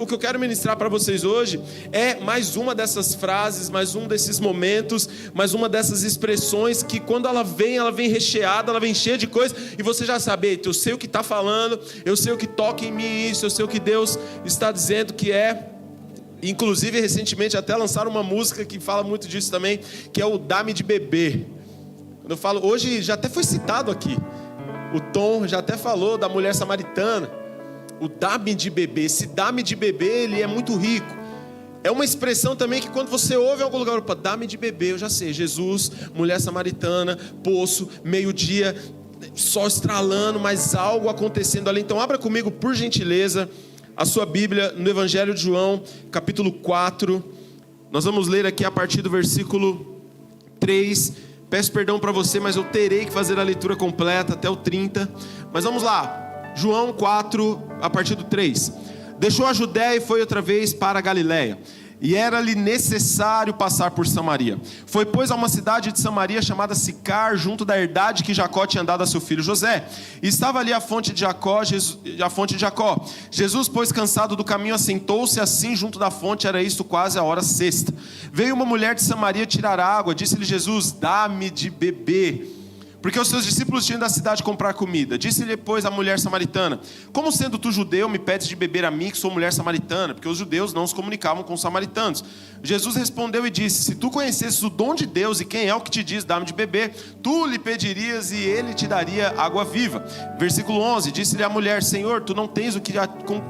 O que eu quero ministrar para vocês hoje é mais uma dessas frases, mais um desses momentos, mais uma dessas expressões que quando ela vem recheada, ela vem cheia de coisa e você já sabe, eu sei o que está falando, eu sei o que toca em mim isso, eu sei o que Deus está dizendo que é. Inclusive, recentemente até lançaram uma música que fala muito disso também, que é o Dá-me de Beber. Quando eu falo, hoje já até foi citado aqui, o Tom já até falou da mulher samaritana. O dá-me de beber, esse dá-me de beber, ele é muito rico. É uma expressão também que quando você ouve em algum lugar, opa, dá-me de beber, eu já sei, Jesus, mulher samaritana, poço, meio-dia, sol estralando, mas algo acontecendo ali. Então abra comigo, por gentileza, a sua Bíblia no Evangelho de João, capítulo 4. Nós vamos ler aqui a partir do versículo 3. Peço perdão para você, mas eu terei que fazer a leitura completa até o 30. Mas vamos lá. João 4, a partir do 3. Deixou a Judéia e foi outra vez para a Galiléia. E era-lhe necessário passar por Samaria. Foi, pois, a uma cidade de Samaria chamada Sicar, junto da herdade que Jacó tinha dado a seu filho José. E estava ali a fonte de Jacó. Jesus, pois, cansado do caminho, assentou-se assim junto da fonte. Era isto quase a hora sexta. Veio uma mulher de Samaria tirar água. Disse-lhe Jesus, dá-me de beber. Porque os seus discípulos tinham ido à cidade comprar comida. Disse-lhe, pois, a mulher samaritana, como sendo tu judeu, me pedes de beber a mim, que sou mulher samaritana? Porque os judeus não se comunicavam com os samaritanos. Jesus respondeu e disse, se tu conhecesses o dom de Deus e quem é o que te diz, dá-me de beber, tu lhe pedirias e ele te daria água viva. Versículo 11, disse-lhe a mulher, Senhor, tu não tens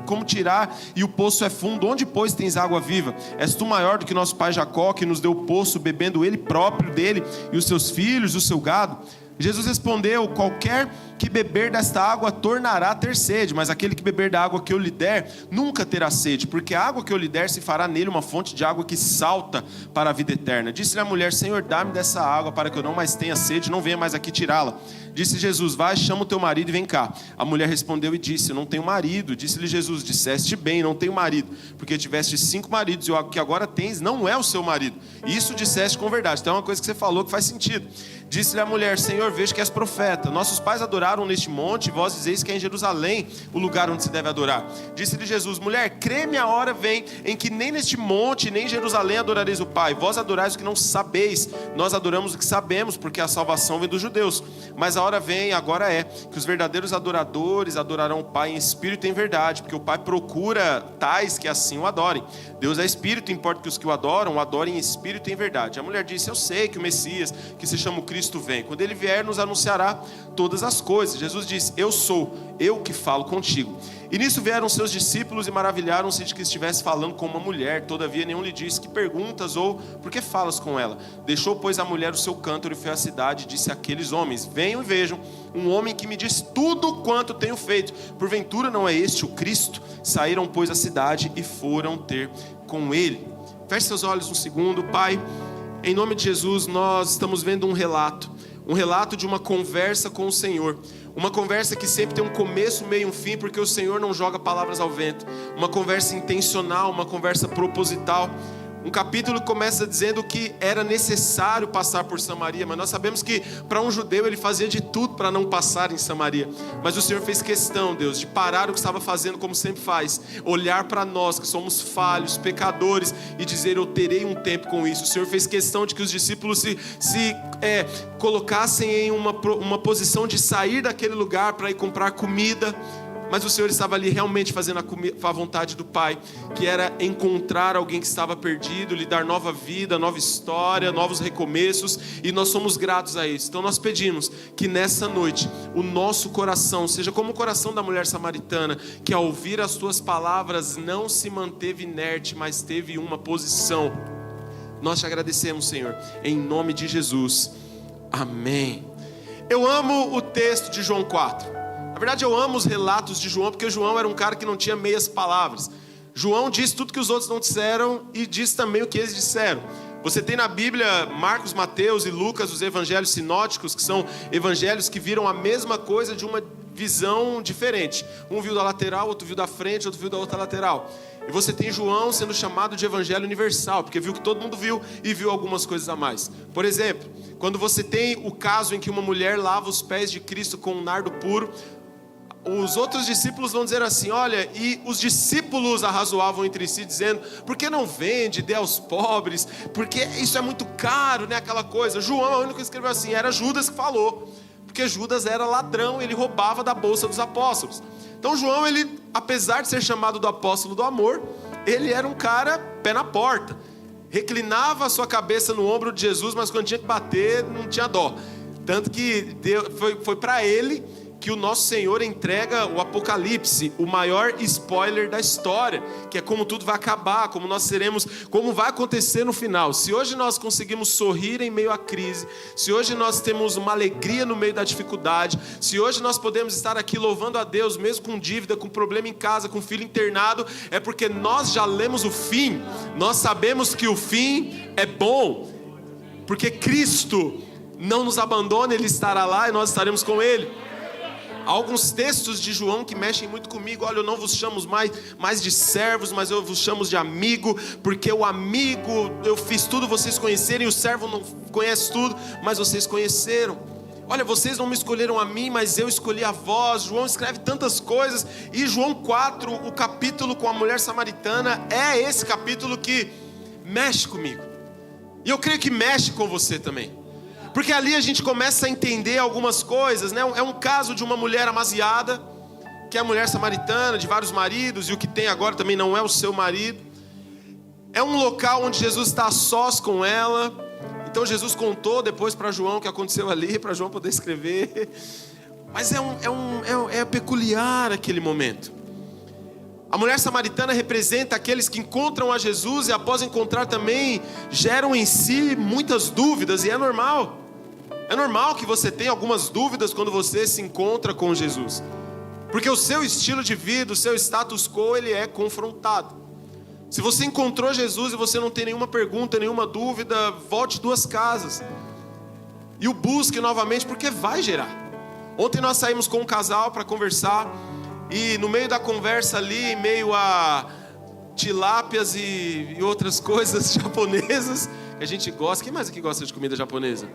como tirar e o poço é fundo, onde, pois, tens água viva? És tu maior do que nosso pai Jacó, que nos deu o poço, bebendo ele próprio dele e os seus filhos, o seu gado? Jesus respondeu, qualquer que beber desta água tornará a ter sede, mas aquele que beber da água que eu lhe der, nunca terá sede, porque a água que eu lhe der se fará nele uma fonte de água que salta para a vida eterna. Disse-lhe a mulher, Senhor, dá-me dessa água para que eu não mais tenha sede, não venha mais aqui tirá-la. Disse Jesus, vai, chama o teu marido e vem cá. A mulher respondeu e disse, eu não tenho marido. Disse-lhe Jesus, disseste bem, não tenho marido, porque tiveste 5 maridos e o que agora tens não é o seu marido. Isso disseste com verdade, então é uma coisa que você falou que faz sentido. Disse-lhe a mulher, Senhor, vejo que és profeta. Nossos pais adoraram neste monte, e vós dizeis que é em Jerusalém o lugar onde se deve adorar. Disse-lhe Jesus, mulher, crê-me, a hora vem em que nem neste monte, nem em Jerusalém adorareis o Pai. Vós adorais o que não sabeis, nós adoramos o que sabemos, porque a salvação vem dos judeus. Mas a hora vem, agora é, que os verdadeiros adoradores adorarão o Pai em espírito e em verdade, porque o Pai procura tais que assim o adorem. Deus é espírito, importa que os que o adoram, o adorem em espírito e em verdade. A mulher disse, eu sei que o Messias, que se chama o Cristo, vem. Quando ele vier, nos anunciará todas as coisas. Jesus disse, eu sou, eu que falo contigo. E nisso vieram seus discípulos e maravilharam-se de que estivesse falando com uma mulher. Todavia nenhum lhe disse, que perguntas ou por que falas com ela? Deixou, pois, a mulher o seu cântaro e foi à cidade e disse àqueles homens, venham e vejam um homem que me diz tudo quanto tenho feito. Porventura não é este o Cristo? Saíram, pois, à cidade e foram ter com ele. Feche seus olhos um segundo. Pai, em nome de Jesus, nós estamos vendo um relato de uma conversa com o Senhor. Uma conversa que sempre tem um começo, meio e um fim, porque o Senhor não joga palavras ao vento. Uma conversa intencional, uma conversa proposital. Um capítulo que começa dizendo que era necessário passar por Samaria, mas nós sabemos que para um judeu ele fazia de tudo para não passar em Samaria. Mas o Senhor fez questão, Deus, de parar o que estava fazendo como sempre faz, olhar para nós que somos falhos, pecadores e dizer, eu terei um tempo com isso. O Senhor fez questão de que os discípulos se colocassem em uma posição de sair daquele lugar para ir comprar comida. Mas o Senhor estava ali realmente fazendo a vontade do Pai, que era encontrar alguém que estava perdido, lhe dar nova vida, nova história, novos recomeços, e nós somos gratos a isso. Então nós pedimos que nessa noite o nosso coração seja como o coração da mulher samaritana, que ao ouvir as tuas palavras não se manteve inerte, mas teve uma posição. Nós te agradecemos, Senhor, em nome de Jesus. Amém. Eu amo o texto de João 4. Na verdade, eu amo os relatos de João, porque João era um cara que não tinha meias palavras. João diz tudo que os outros não disseram e diz também o que eles disseram. Você tem na Bíblia Marcos, Mateus e Lucas, os evangelhos sinóticos, que são evangelhos que viram a mesma coisa de uma visão diferente. Um viu da lateral, outro viu da frente, outro viu da outra lateral. E você tem João sendo chamado de evangelho universal, porque viu que todo mundo viu e viu algumas coisas a mais. Por exemplo, quando você tem o caso em que uma mulher lava os pés de Cristo com um nardo puro, os outros discípulos vão dizer assim, olha, e os discípulos arrazoavam entre si, dizendo, por que não vende, dê aos pobres, porque isso é muito caro, né, aquela coisa. João é o único que escreveu assim, era Judas que falou, porque Judas era ladrão, ele roubava da bolsa dos apóstolos. Então João, ele, apesar de ser chamado do apóstolo do amor, ele era um cara pé na porta, reclinava a sua cabeça no ombro de Jesus, mas quando tinha que bater, não tinha dó. Tanto que foi para ele que o nosso Senhor entrega o Apocalipse, o maior spoiler da história, que é como tudo vai acabar, como nós seremos, como vai acontecer no final. Se hoje nós conseguimos sorrir em meio à crise, se hoje nós temos uma alegria no meio da dificuldade, se hoje nós podemos estar aqui louvando a Deus, mesmo com dívida, com problema em casa, com filho internado, é porque nós já lemos o fim, nós sabemos que o fim é bom, porque Cristo não nos abandona, Ele estará lá e nós estaremos com Ele. Há alguns textos de João que mexem muito comigo. Olha, eu não vos chamo mais de servos, mas eu vos chamo de amigo, porque o amigo, eu fiz tudo vocês conhecerem, o servo não conhece tudo, mas vocês conheceram. Olha, vocês não me escolheram a mim, mas eu escolhi a vós. João escreve tantas coisas, e João 4, o capítulo com a mulher samaritana, é esse capítulo que mexe comigo, e eu creio que mexe com você também. Porque ali a gente começa a entender algumas coisas, né? É um caso de uma mulher amaziada, que é a mulher samaritana, de vários maridos, e o que tem agora também não é o seu marido. É um local onde Jesus está a sós com ela. Então Jesus contou depois para João o que aconteceu ali, para João poder escrever. Mas é peculiar aquele momento. A mulher samaritana representa aqueles que encontram a Jesus e após encontrar também geram em si muitas dúvidas, e é normal. É normal que você tenha algumas dúvidas quando você se encontra com Jesus, porque o seu estilo de vida, o seu status quo, ele é confrontado. Se você encontrou Jesus e você não tem nenhuma pergunta, nenhuma dúvida, volte 2 casas e o busque novamente, porque vai gerar. Ontem nós saímos com um casal para conversar, e no meio da conversa ali, em meio a tilápias e outras coisas japonesas que a gente gosta. Quem mais aqui gosta de comida japonesa?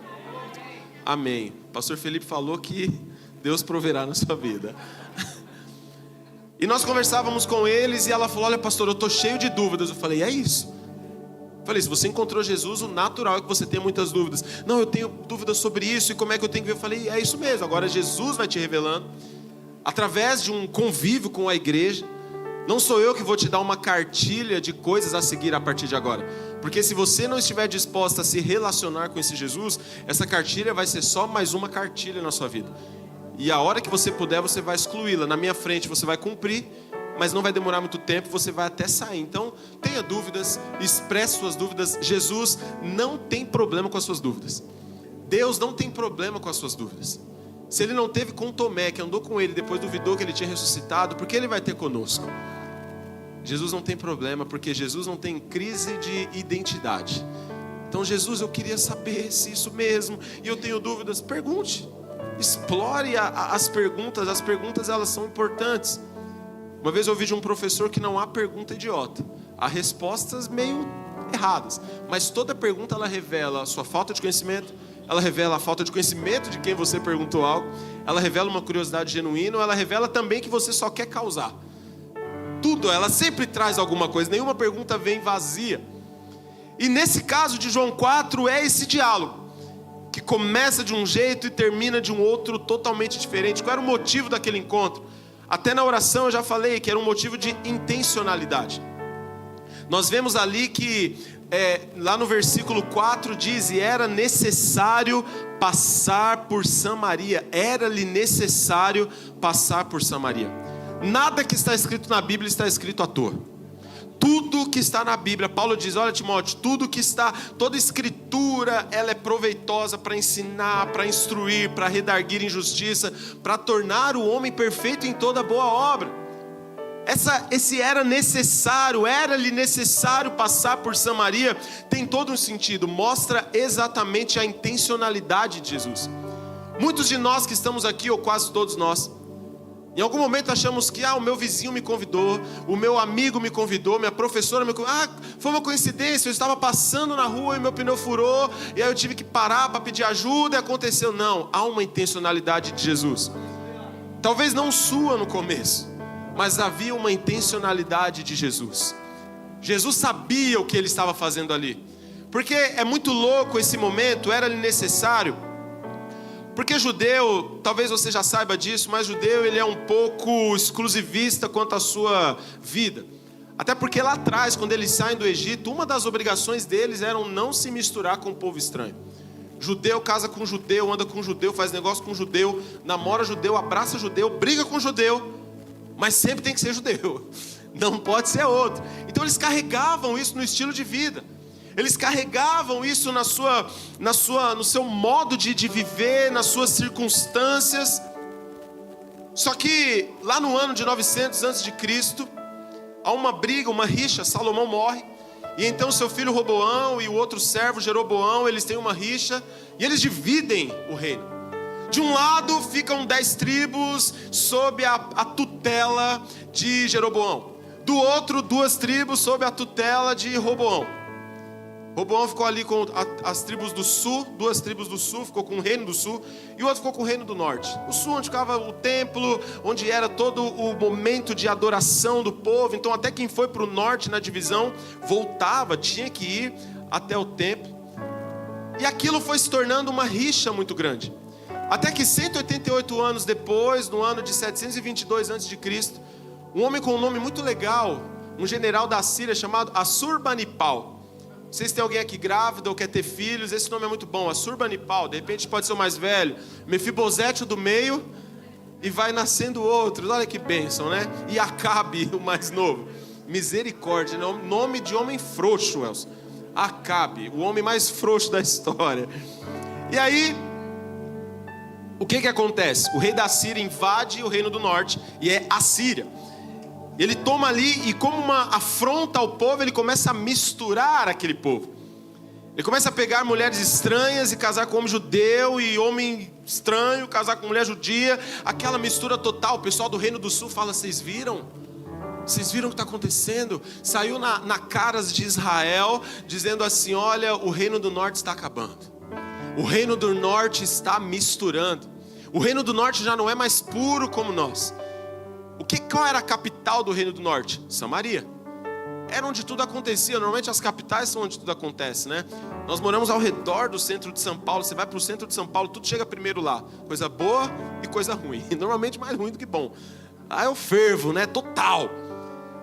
Amém. O pastor Felipe falou que Deus proverá na sua vida. E nós conversávamos com eles, e ela falou, olha pastor, eu estou cheio de dúvidas. Eu falei, é isso. Eu falei, se você encontrou Jesus, o natural é que você tenha muitas dúvidas. Não, eu tenho dúvidas sobre isso, e como é que eu tenho que ver? Eu falei, é isso mesmo, agora Jesus vai te revelando, através de um convívio com a igreja. Não sou eu que vou te dar uma cartilha de coisas a seguir a partir de agora, porque se você não estiver disposta a se relacionar com esse Jesus, essa cartilha vai ser só mais uma cartilha na sua vida, e a hora que você puder, você vai excluí-la. Na minha frente você vai cumprir, mas não vai demorar muito tempo, você vai até sair. Então tenha dúvidas, expresse suas dúvidas. Jesus não tem problema com as suas dúvidas. Deus não tem problema com as suas dúvidas. Se Ele não teve com Tomé, que andou com Ele, depois duvidou que Ele tinha ressuscitado, por que Ele vai ter conosco? Jesus não tem problema, porque Jesus não tem crise de identidade. Então, Jesus, eu queria saber se isso mesmo, e eu tenho dúvidas. Pergunte, explore as perguntas elas são importantes. Uma vez eu ouvi de um professor que não há pergunta idiota, há respostas meio erradas, mas toda pergunta ela revela a sua falta de conhecimento, ela revela a falta de conhecimento de quem você perguntou algo, ela revela uma curiosidade genuína, ou ela revela também que você só quer causar. Tudo, ela sempre traz alguma coisa, nenhuma pergunta vem vazia. E nesse caso de João 4 é esse diálogo, que começa de um jeito e termina de um outro totalmente diferente. Qual era o motivo daquele encontro? Até na oração eu já falei que era um motivo de intencionalidade. Nós vemos ali que lá no versículo 4 diz, e era necessário passar por Samaria. Era-lhe necessário passar por Samaria. Nada que está escrito na Bíblia está escrito à toa. Tudo que está na Bíblia, Paulo diz, olha Timóteo, toda escritura, ela é proveitosa para ensinar, para instruir, para redarguir em justiça, para tornar o homem perfeito em toda boa obra. Esse era-lhe necessário passar por Samaria, tem todo um sentido, mostra exatamente a intencionalidade de Jesus. Muitos de nós que estamos aqui, ou quase todos nós, em algum momento achamos que o meu vizinho me convidou, o meu amigo me convidou, minha professora me convidou. Foi uma coincidência, eu estava passando na rua e meu pneu furou, e aí eu tive que parar para pedir ajuda e aconteceu. Não, há uma intencionalidade de Jesus. Talvez não sua no começo, mas havia uma intencionalidade de Jesus. Jesus sabia o que ele estava fazendo ali. Porque é muito louco esse momento, era-lhe necessário. Porque judeu, talvez você já saiba disso, mas judeu ele é um pouco exclusivista quanto à sua vida. Até porque lá atrás, quando eles saem do Egito, uma das obrigações deles era não se misturar com o povo estranho. Judeu casa com judeu, anda com judeu, faz negócio com judeu, namora judeu, abraça judeu, briga com judeu, mas sempre tem que ser judeu, não pode ser outro. Então eles carregavam isso no estilo de vida. Eles carregavam isso no seu modo de viver, nas suas circunstâncias. Só que lá no ano de 900 a.C., há uma briga, uma rixa. Salomão morre, e então seu filho Roboão e o outro servo Jeroboão, eles têm uma rixa, e eles dividem o reino. De um lado ficam 10 tribos sob a tutela de Jeroboão. Do outro, 2 tribos sob a tutela de Roboão. Roboão ficou ali com as tribos do sul, 2 tribos do sul, ficou com o reino do sul, e o outro ficou com o reino do norte. O sul, onde ficava o templo, onde era todo o momento de adoração do povo. Então até quem foi para o norte na divisão, voltava, tinha que ir até o templo. E aquilo foi se tornando uma rixa muito grande. Até que 188 anos depois, no ano de 722 a.C., um homem com um nome muito legal, um general da Síria chamado Assurbanipal. Não sei se tem alguém aqui grávida ou quer ter filhos, esse nome é muito bom, Assurbanipal. De repente pode ser o mais velho, Mefibosete o do meio, e vai nascendo outros. Olha que bênção, né? E Acabe, o mais novo. Misericórdia, nome de homem frouxo, Elcio. Acabe, o homem mais frouxo da história. E aí, o que acontece? O rei da Síria invade o reino do norte, e é a Síria. Ele toma ali, e como uma afronta ao povo, ele começa a misturar aquele povo. Ele começa a pegar mulheres estranhas e casar com homem judeu, e homem estranho casar com mulher judia. Aquela mistura total. O pessoal do reino do sul fala: vocês viram? Vocês viram o que está acontecendo? Saiu na caras de Israel, dizendo assim: olha, o reino do norte está acabando. O reino do norte está misturando. O reino do norte já não é mais puro como nós. Qual era a capital do reino do norte? Samaria. Era onde tudo acontecia. Normalmente as capitais são onde tudo acontece, né? Nós moramos ao redor do centro de São Paulo. Você vai para o centro de São Paulo, tudo chega primeiro lá. Coisa boa e coisa ruim. Normalmente mais ruim do que bom. Aí eu fervo, né? Total.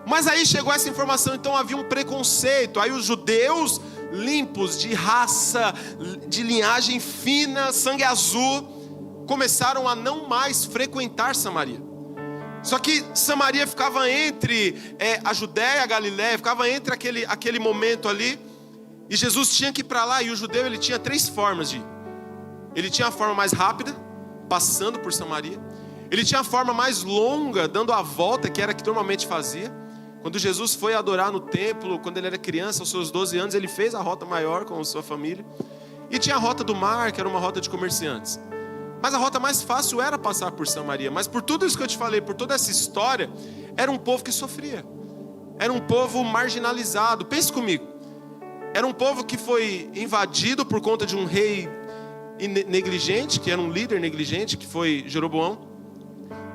Mas aí chegou essa informação, então havia um preconceito. Aí os judeus limpos, de raça, de linhagem fina, sangue azul, começaram a não mais frequentar Samaria. Só que Samaria ficava entre a Judéia, a Galiléia, ficava entre aquele momento ali. E Jesus tinha que ir para lá, e o judeu ele tinha 3 formas de ir. Ele tinha a forma mais rápida, passando por Samaria. Ele tinha a forma mais longa, dando a volta, que era a que normalmente fazia. Quando Jesus foi adorar no templo, quando ele era criança, aos seus 12 anos, ele fez a rota maior com a sua família. E tinha a rota do mar, que era uma rota de comerciantes. Mas a rota mais fácil era passar por Samaria. Mas por tudo isso que eu te falei, por toda essa história, era um povo que sofria. Era um povo marginalizado. Pense comigo. Era um povo que foi invadido por conta de um rei negligente, que era um líder negligente, que foi Jeroboão.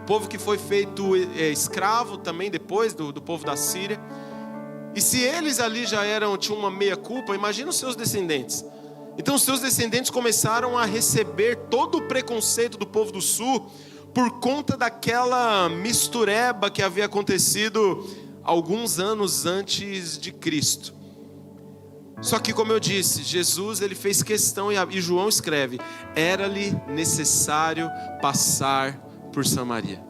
Povo que foi feito escravo também depois do povo da Síria. E se eles ali já tinham uma meia culpa, imagina os seus descendentes. Então os seus descendentes começaram a receber todo o preconceito do povo do sul por conta daquela mistureba que havia acontecido alguns anos antes de Cristo. Só que, como eu disse, Jesus ele fez questão, e João escreve: era-lhe necessário passar por Samaria.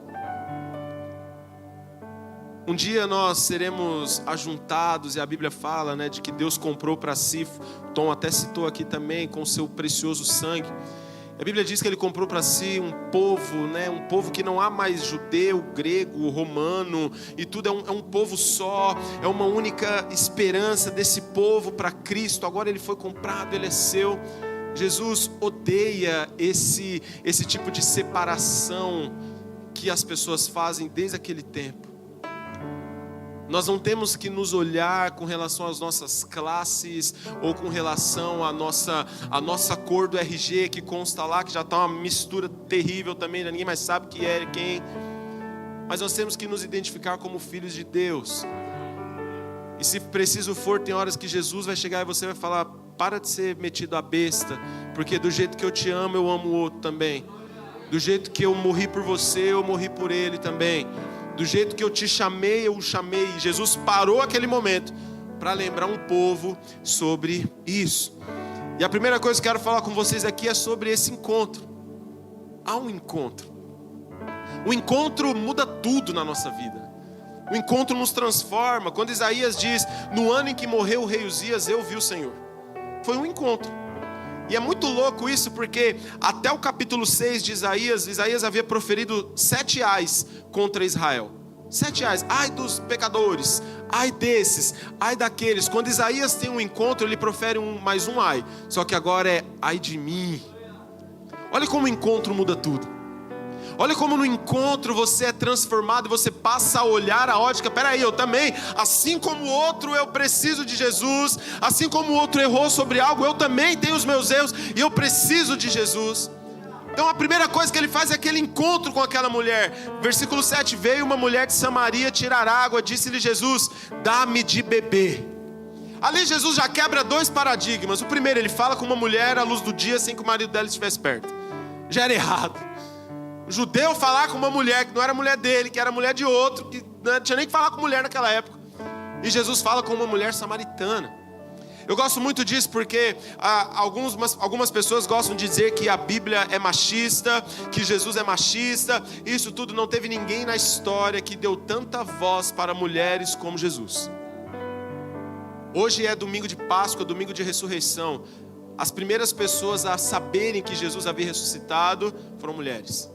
Um dia nós seremos ajuntados, e a Bíblia fala, né, de que Deus comprou para si, Tom até citou aqui também, com o seu precioso sangue. A Bíblia diz que ele comprou para si um povo, né, um povo que não há mais judeu, grego, romano, e tudo é um povo só, é uma única esperança desse povo para Cristo. Agora ele foi comprado, ele é seu. Jesus odeia esse tipo de separação que as pessoas fazem desde aquele tempo. Nós não temos que nos olhar com relação às nossas classes ou com relação à nossa cor do RG que consta lá, que já está uma mistura terrível também, ninguém mais sabe quem é quem. Mas nós temos que nos identificar como filhos de Deus. E se preciso for, tem horas que Jesus vai chegar e você vai falar: para de ser metido a besta, porque do jeito que eu te amo, eu amo o outro também. Do jeito que eu morri por você, eu morri por ele também. Do jeito que eu te chamei, eu o chamei. E Jesus parou aquele momento para lembrar um povo sobre isso. E a primeira coisa que eu quero falar com vocês aqui é sobre esse encontro. Há um encontro. O encontro muda tudo na nossa vida. O encontro nos transforma. Quando Isaías diz: no ano em que morreu o rei Uzias, eu vi o Senhor. Foi um encontro. E é muito louco isso, porque até o capítulo 6 de Isaías havia proferido 7 ais contra Israel. 7 ais. Ai dos pecadores, ai desses, ai daqueles. Quando Isaías tem um encontro, ele profere mais um ai. Só que agora é ai de mim. Olha como o encontro muda tudo. Olha como no encontro você é transformado e você passa a olhar a ótica: peraí, eu também, assim como o outro eu preciso de Jesus, assim como o outro errou sobre algo, eu também tenho os meus erros e eu preciso de Jesus. Então a primeira coisa que ele faz é aquele encontro com aquela mulher. Versículo 7, veio uma mulher de Samaria tirar água, disse-lhe Jesus: dá-me de beber. Ali Jesus já quebra 2 paradigmas. O primeiro, ele fala com uma mulher à luz do dia sem que o marido dela estivesse perto. Já era errado. O judeu falar com uma mulher que não era mulher dele, que era mulher de outro, que não tinha nem que falar com mulher naquela época. E Jesus fala com uma mulher samaritana. Eu gosto muito disso porque algumas pessoas gostam de dizer que a Bíblia é machista, que Jesus é machista. Isso tudo, não teve ninguém na história que deu tanta voz para mulheres como Jesus. Hoje é domingo de Páscoa, domingo de ressurreição. As primeiras pessoas a saberem que Jesus havia ressuscitado foram mulheres.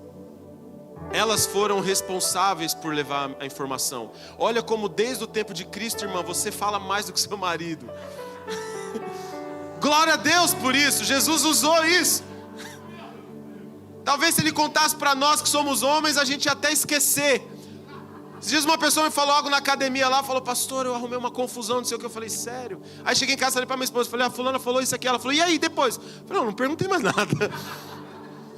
Elas foram responsáveis por levar a informação. Olha como desde o tempo de Cristo, irmã, você fala mais do que seu marido. Glória a Deus por isso. Jesus usou isso. Talvez se ele contasse para nós que somos homens, a gente ia até esquecer. Esses dias uma pessoa me falou algo na academia lá, falou: pastor, eu arrumei uma confusão, não sei o que. Eu falei: sério? Aí cheguei em casa, falei para minha esposa, falei: a fulana falou isso aqui. Ela falou: e aí depois? Eu falei: não perguntei mais nada.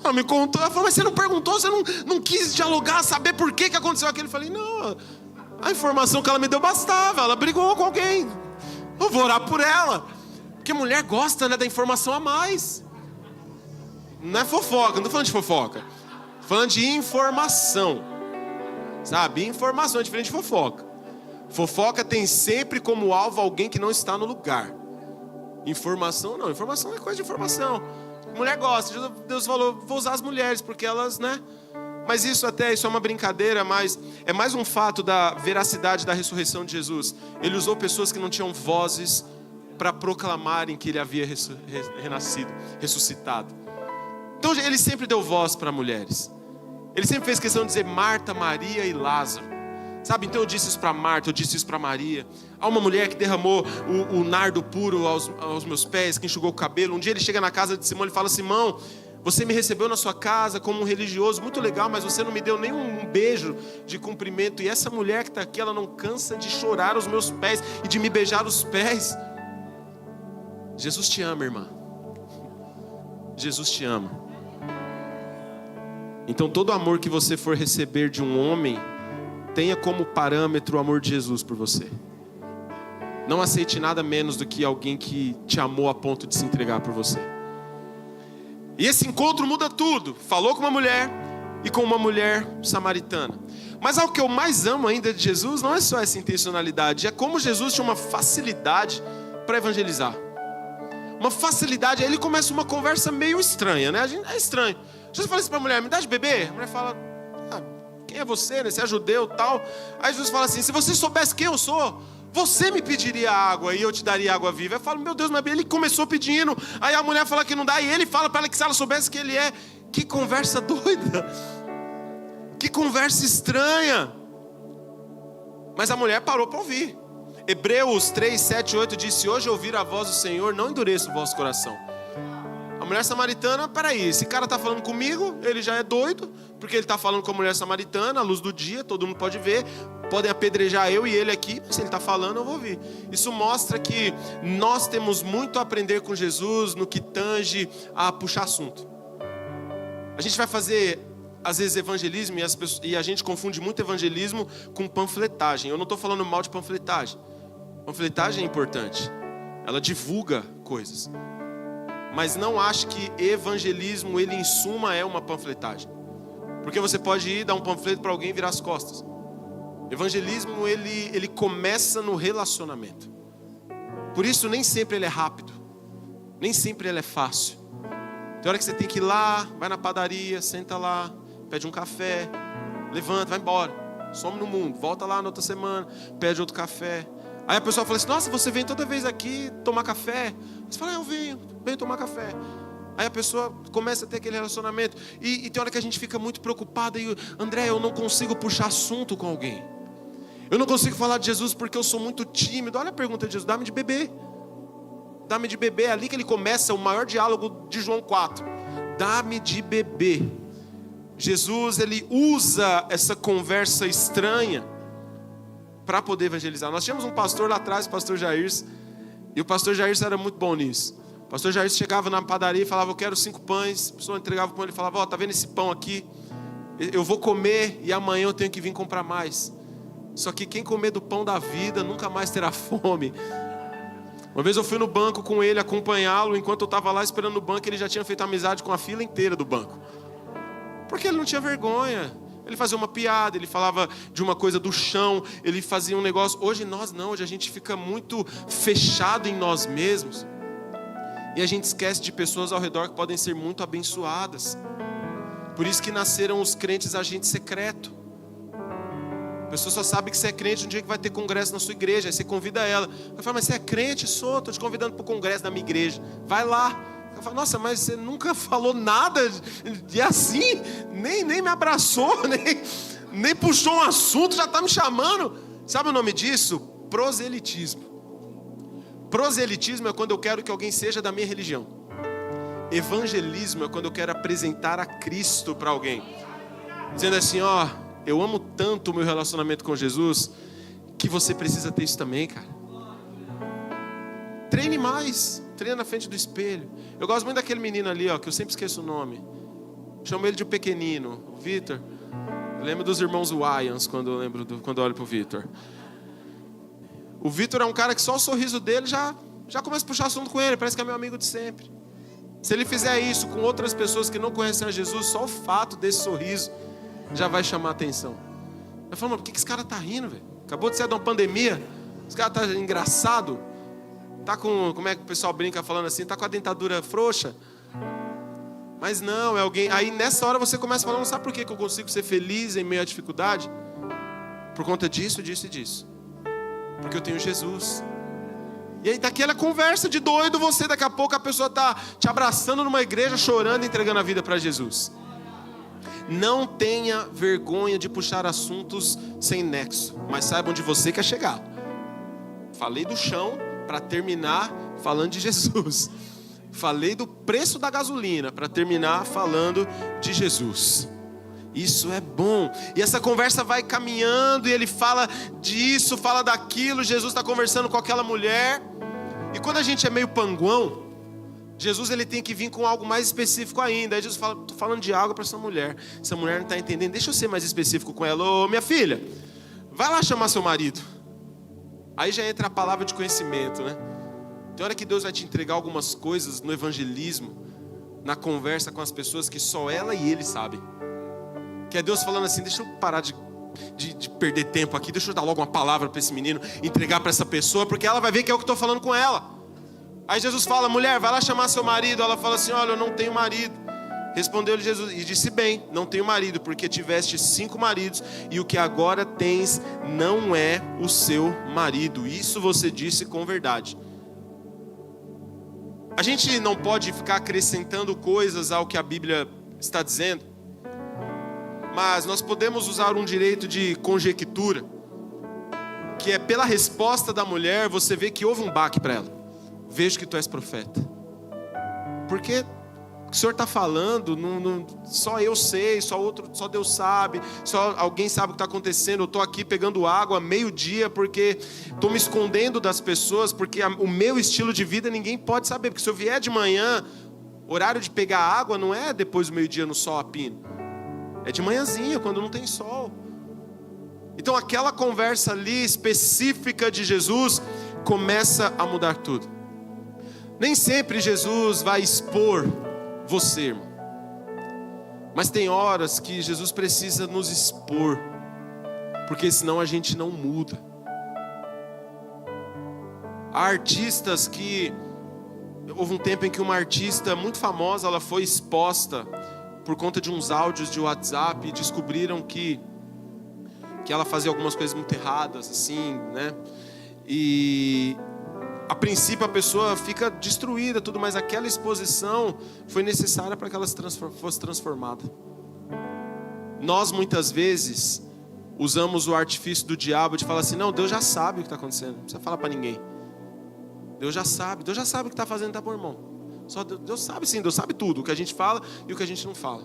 Ela me contou, ela falou: mas você não perguntou, você não quis dialogar, saber por que aconteceu aquilo? Eu falei: não, a informação que ela me deu bastava, ela brigou com alguém, eu vou orar por ela. Porque mulher gosta, né, da informação a mais. Não é fofoca, não estou falando de fofoca, estou falando de informação. Sabe, informação é diferente de fofoca. Fofoca tem sempre como alvo alguém que não está no lugar. Informação não, informação é coisa de informação. Mulher gosta, Deus falou: vou usar as mulheres, porque elas, né? Mas isso é uma brincadeira, mas é mais um fato da veracidade da ressurreição de Jesus. Ele usou pessoas que não tinham vozes para proclamarem que ele havia ressuscitado. Então ele sempre deu voz para mulheres. Ele sempre fez questão de dizer Marta, Maria e Lázaro. Sabe, então eu disse isso para Marta, eu disse isso para Maria. Há uma mulher que derramou o nardo puro aos meus pés, que enxugou o cabelo. Um dia ele chega na casa de Simão e fala: Simão, você me recebeu na sua casa como um religioso, muito legal, mas você não me deu nem um beijo de cumprimento. E essa mulher que está aqui, ela não cansa de chorar aos meus pés e de me beijar os pés. Jesus te ama, irmã. Jesus te ama. Então todo amor que você for receber de um homem, tenha como parâmetro o amor de Jesus por você. Não aceite nada menos do que alguém que te amou a ponto de se entregar por você. E esse encontro muda tudo. Falou com uma mulher e com uma mulher samaritana. Mas algo que eu mais amo ainda de Jesus não é só essa intencionalidade, é como Jesus tinha uma facilidade para evangelizar. Uma facilidade. Aí ele começa uma conversa meio estranha, né? É estranho. Jesus fala assim para a mulher: me dá de beber? A mulher fala: quem é você, né? Você é judeu e tal. Aí Jesus fala assim: se você soubesse quem eu sou, você me pediria água e eu te daria água viva. Eu falo: meu Deus, mas ele começou pedindo. Aí a mulher fala que não dá e ele fala para ela que se ela soubesse quem ele é. Que conversa doida. Que conversa estranha. Mas a mulher parou para ouvir. Hebreus 3, 7, 8 diz: se hoje ouvir a voz do Senhor, não endureça o vosso coração. A mulher samaritana: peraí, esse cara está falando comigo, ele já é doido, porque ele está falando com a mulher samaritana, à luz do dia, todo mundo pode ver, podem apedrejar eu e ele aqui, se ele está falando eu vou ouvir. Isso mostra que nós temos muito a aprender com Jesus no que tange a puxar assunto. A gente vai fazer, às vezes, evangelismo e a gente confunde muito evangelismo com panfletagem. Eu não estou falando mal de panfletagem. Panfletagem é importante, ela divulga coisas. Mas não ache que evangelismo, ele em suma é uma panfletagem. Porque você pode ir dar um panfleto para alguém e virar as costas. Evangelismo, ele começa no relacionamento. Por isso nem sempre ele é rápido. Nem sempre ele é fácil. Tem hora que você tem que ir lá, vai na padaria, senta lá, pede um café, levanta, vai embora. Some no mundo, volta lá na outra semana, pede outro café. Aí a pessoa fala assim, nossa, você vem toda vez aqui tomar café? Você fala, eu venho tomar café. Aí a pessoa começa a ter aquele relacionamento. E tem hora que a gente fica muito preocupado. E André, eu não consigo puxar assunto com alguém. Eu não consigo falar de Jesus porque eu sou muito tímido. Olha a pergunta de Jesus, dá-me de beber. Dá-me de beber, é ali que ele começa o maior diálogo de João 4. Dá-me de beber. Jesus, ele usa essa conversa estranha para poder evangelizar. Nós tínhamos um pastor lá atrás, o pastor Jair, e o pastor Jair era muito bom nisso. O pastor Jair chegava na padaria e falava, eu quero 5 pães. A pessoa entregava o pão, ele falava, ó, tá vendo esse pão aqui? Eu vou comer e amanhã eu tenho que vir comprar mais. Só que quem comer do pão da vida nunca mais terá fome. Uma vez eu fui no banco com ele, acompanhá-lo, enquanto eu estava lá esperando no banco, ele já tinha feito amizade com a fila inteira do banco. Porque ele não tinha vergonha. Ele fazia uma piada, ele falava de uma coisa do chão, ele fazia um negócio. Hoje nós não, hoje a gente fica muito fechado em nós mesmos. E a gente esquece de pessoas ao redor que podem ser muito abençoadas. Por isso que nasceram os crentes agente secreto. A pessoa só sabe que você é crente no dia que vai ter congresso na sua igreja. Aí você convida ela. Ela fala, mas você é crente? Sou, estou te convidando para o congresso da minha igreja. Vai lá. Ela fala, nossa, mas você nunca falou nada de assim, nem me abraçou, nem puxou um assunto, já está me chamando. Sabe o nome disso? Proselitismo. Proselitismo é quando eu quero que alguém seja da minha religião. Evangelismo é quando eu quero apresentar a Cristo para alguém. Dizendo assim, ó, eu amo tanto o meu relacionamento com Jesus, que você precisa ter isso também, cara. Treine mais, treine na frente do espelho. Eu gosto muito daquele menino ali, ó, que eu sempre esqueço o nome. Chamo ele de pequenino, o Vitor. Eu lembro dos irmãos Wyans quando eu olho pro Vitor. O Vitor é um cara que só o sorriso dele já começa a puxar assunto com ele, parece que é meu amigo de sempre. Se ele fizer isso com outras pessoas que não conhecem a Jesus, só o fato desse sorriso já vai chamar a atenção. Eu falo, mano, por que esse cara tá rindo, velho? Acabou de sair de uma pandemia, esse cara tá engraçado, tá com, como é que o pessoal brinca falando assim, tá com a dentadura frouxa. Mas não, é alguém. Aí nessa hora você começa a falar, não sabe por que eu consigo ser feliz em meio à dificuldade? Por conta disso, disso e disso. Porque eu tenho Jesus. E aí daquela conversa de doido, você daqui a pouco a pessoa está te abraçando numa igreja, chorando e entregando a vida para Jesus. Não tenha vergonha de puxar assuntos sem nexo, mas saiba onde você quer chegar. Falei do chão para terminar falando de Jesus. Falei do preço da gasolina para terminar falando de Jesus. Isso é bom. E essa conversa vai caminhando e ele fala disso, fala daquilo. Jesus está conversando com aquela mulher. E quando a gente é meio panguão, Jesus ele tem que vir com algo mais específico ainda. Aí Jesus fala, estou falando de algo para essa mulher. Essa mulher não está entendendo. Deixa eu ser mais específico com ela. Ô minha filha, vai lá chamar seu marido. Aí já entra a palavra de conhecimento, né? Tem hora que Deus vai te entregar algumas coisas no evangelismo, na conversa com as pessoas que só ela e ele sabem. Que é Deus falando assim, deixa eu parar de perder tempo aqui, deixa eu dar logo uma palavra para esse menino, entregar para essa pessoa, porque ela vai ver que é o que eu estou falando com ela. Aí Jesus fala, mulher, vai lá chamar seu marido. Ela fala assim, olha, eu não tenho marido. Respondeu-lhe Jesus e disse, bem, não tenho marido, porque tiveste 5 maridos, e o que agora tens não é o seu marido. Isso você disse com verdade. A gente não pode ficar acrescentando coisas ao que a Bíblia está dizendo, mas nós podemos usar um direito de conjectura, que é pela resposta da mulher, você vê que houve um baque para ela. Vejo que tu és profeta. Porque que o senhor está falando, só eu sei, só Deus sabe, só alguém sabe o que está acontecendo. Eu estou aqui pegando água meio-dia porque estou me escondendo das pessoas, porque o meu estilo de vida ninguém pode saber. Porque se eu vier de manhã, horário de pegar água não é depois do meio-dia no sol a pino, é de manhãzinha, quando não tem sol. Então aquela conversa ali específica de Jesus começa a mudar tudo. Nem sempre Jesus vai expor você, irmão. Mas tem horas que Jesus precisa nos expor, porque senão a gente não muda. Há artistas que... Houve um tempo em que uma artista muito famosa, ela foi exposta por conta de uns áudios de WhatsApp, e descobriram que ela fazia algumas coisas muito erradas, assim, né? E a princípio a pessoa fica destruída, tudo, mas aquela exposição foi necessária para que ela fosse transformada. Nós muitas vezes usamos o artifício do diabo de falar assim: não, Deus já sabe o que está acontecendo, não precisa falar para ninguém. Deus já sabe o que está fazendo, tá bom, irmão? Só Deus sabe sim, Deus sabe tudo, o que a gente fala e o que a gente não fala.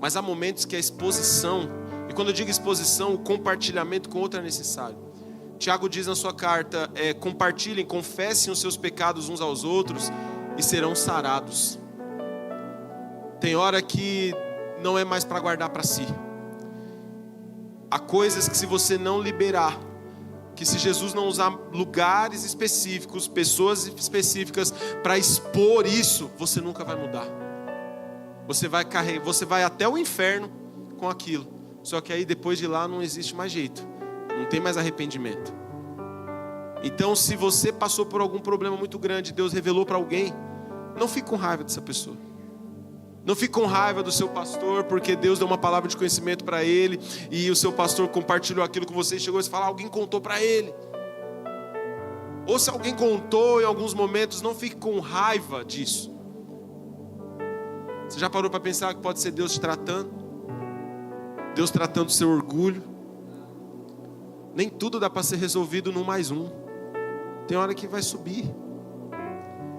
Mas há momentos que a exposição, e quando eu digo exposição, o compartilhamento com outro é necessário. Tiago diz na sua carta, compartilhem, confessem os seus pecados uns aos outros e serão sarados. Tem hora que não é mais para guardar para si. Há coisas que se você não liberar, que se Jesus não usar lugares específicos, pessoas específicas para expor isso, você nunca vai mudar. Você vai até o inferno com aquilo. Só que aí depois de lá não existe mais jeito. Não tem mais arrependimento. Então, se você passou por algum problema muito grande, Deus revelou para alguém, não fique com raiva dessa pessoa. Não fique com raiva do seu pastor, porque Deus deu uma palavra de conhecimento para ele, e o seu pastor compartilhou aquilo com você, e chegou a falar, alguém contou para ele. Ou se alguém contou em alguns momentos, não fique com raiva disso. Você já parou para pensar que pode ser Deus te tratando? Deus tratando o seu orgulho? Nem tudo dá para ser resolvido no mais um. Tem hora que vai subir.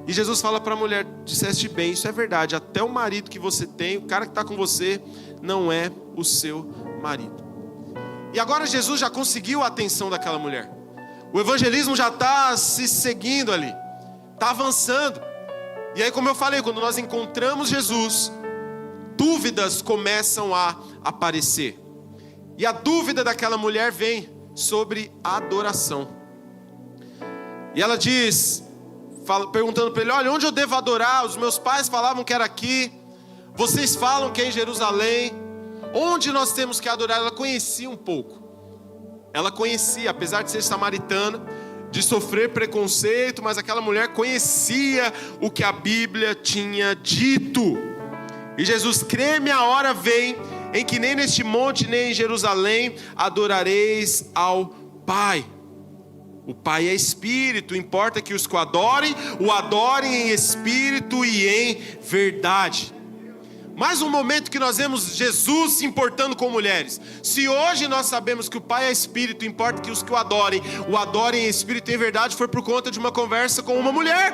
E Jesus fala para a mulher: disseste bem, isso é verdade. Até o marido que você tem, o cara que está com você, não é o seu marido. E agora Jesus já conseguiu a atenção daquela mulher. O evangelismo já está se seguindo ali, está avançando. E aí, como eu falei, quando nós encontramos Jesus, dúvidas começam a aparecer. E a dúvida daquela mulher vem sobre adoração. E ela diz, perguntando para ele: olha, onde eu devo adorar? Os meus pais falavam que era aqui, vocês falam que é em Jerusalém. Onde nós temos que adorar? Ela conhecia um pouco. Ela conhecia, apesar de ser samaritana, de sofrer preconceito, mas aquela mulher conhecia o que a Bíblia tinha dito. E Jesus: crê-me, a hora vem em que nem neste monte, nem em Jerusalém adorareis ao Pai. O Pai é Espírito, importa que os que o adorem em Espírito e em verdade. Mais um momento que nós vemos Jesus se importando com mulheres. Se hoje nós sabemos que o Pai é Espírito, importa que os que o adorem em Espírito e em verdade, foi por conta de uma conversa com uma mulher.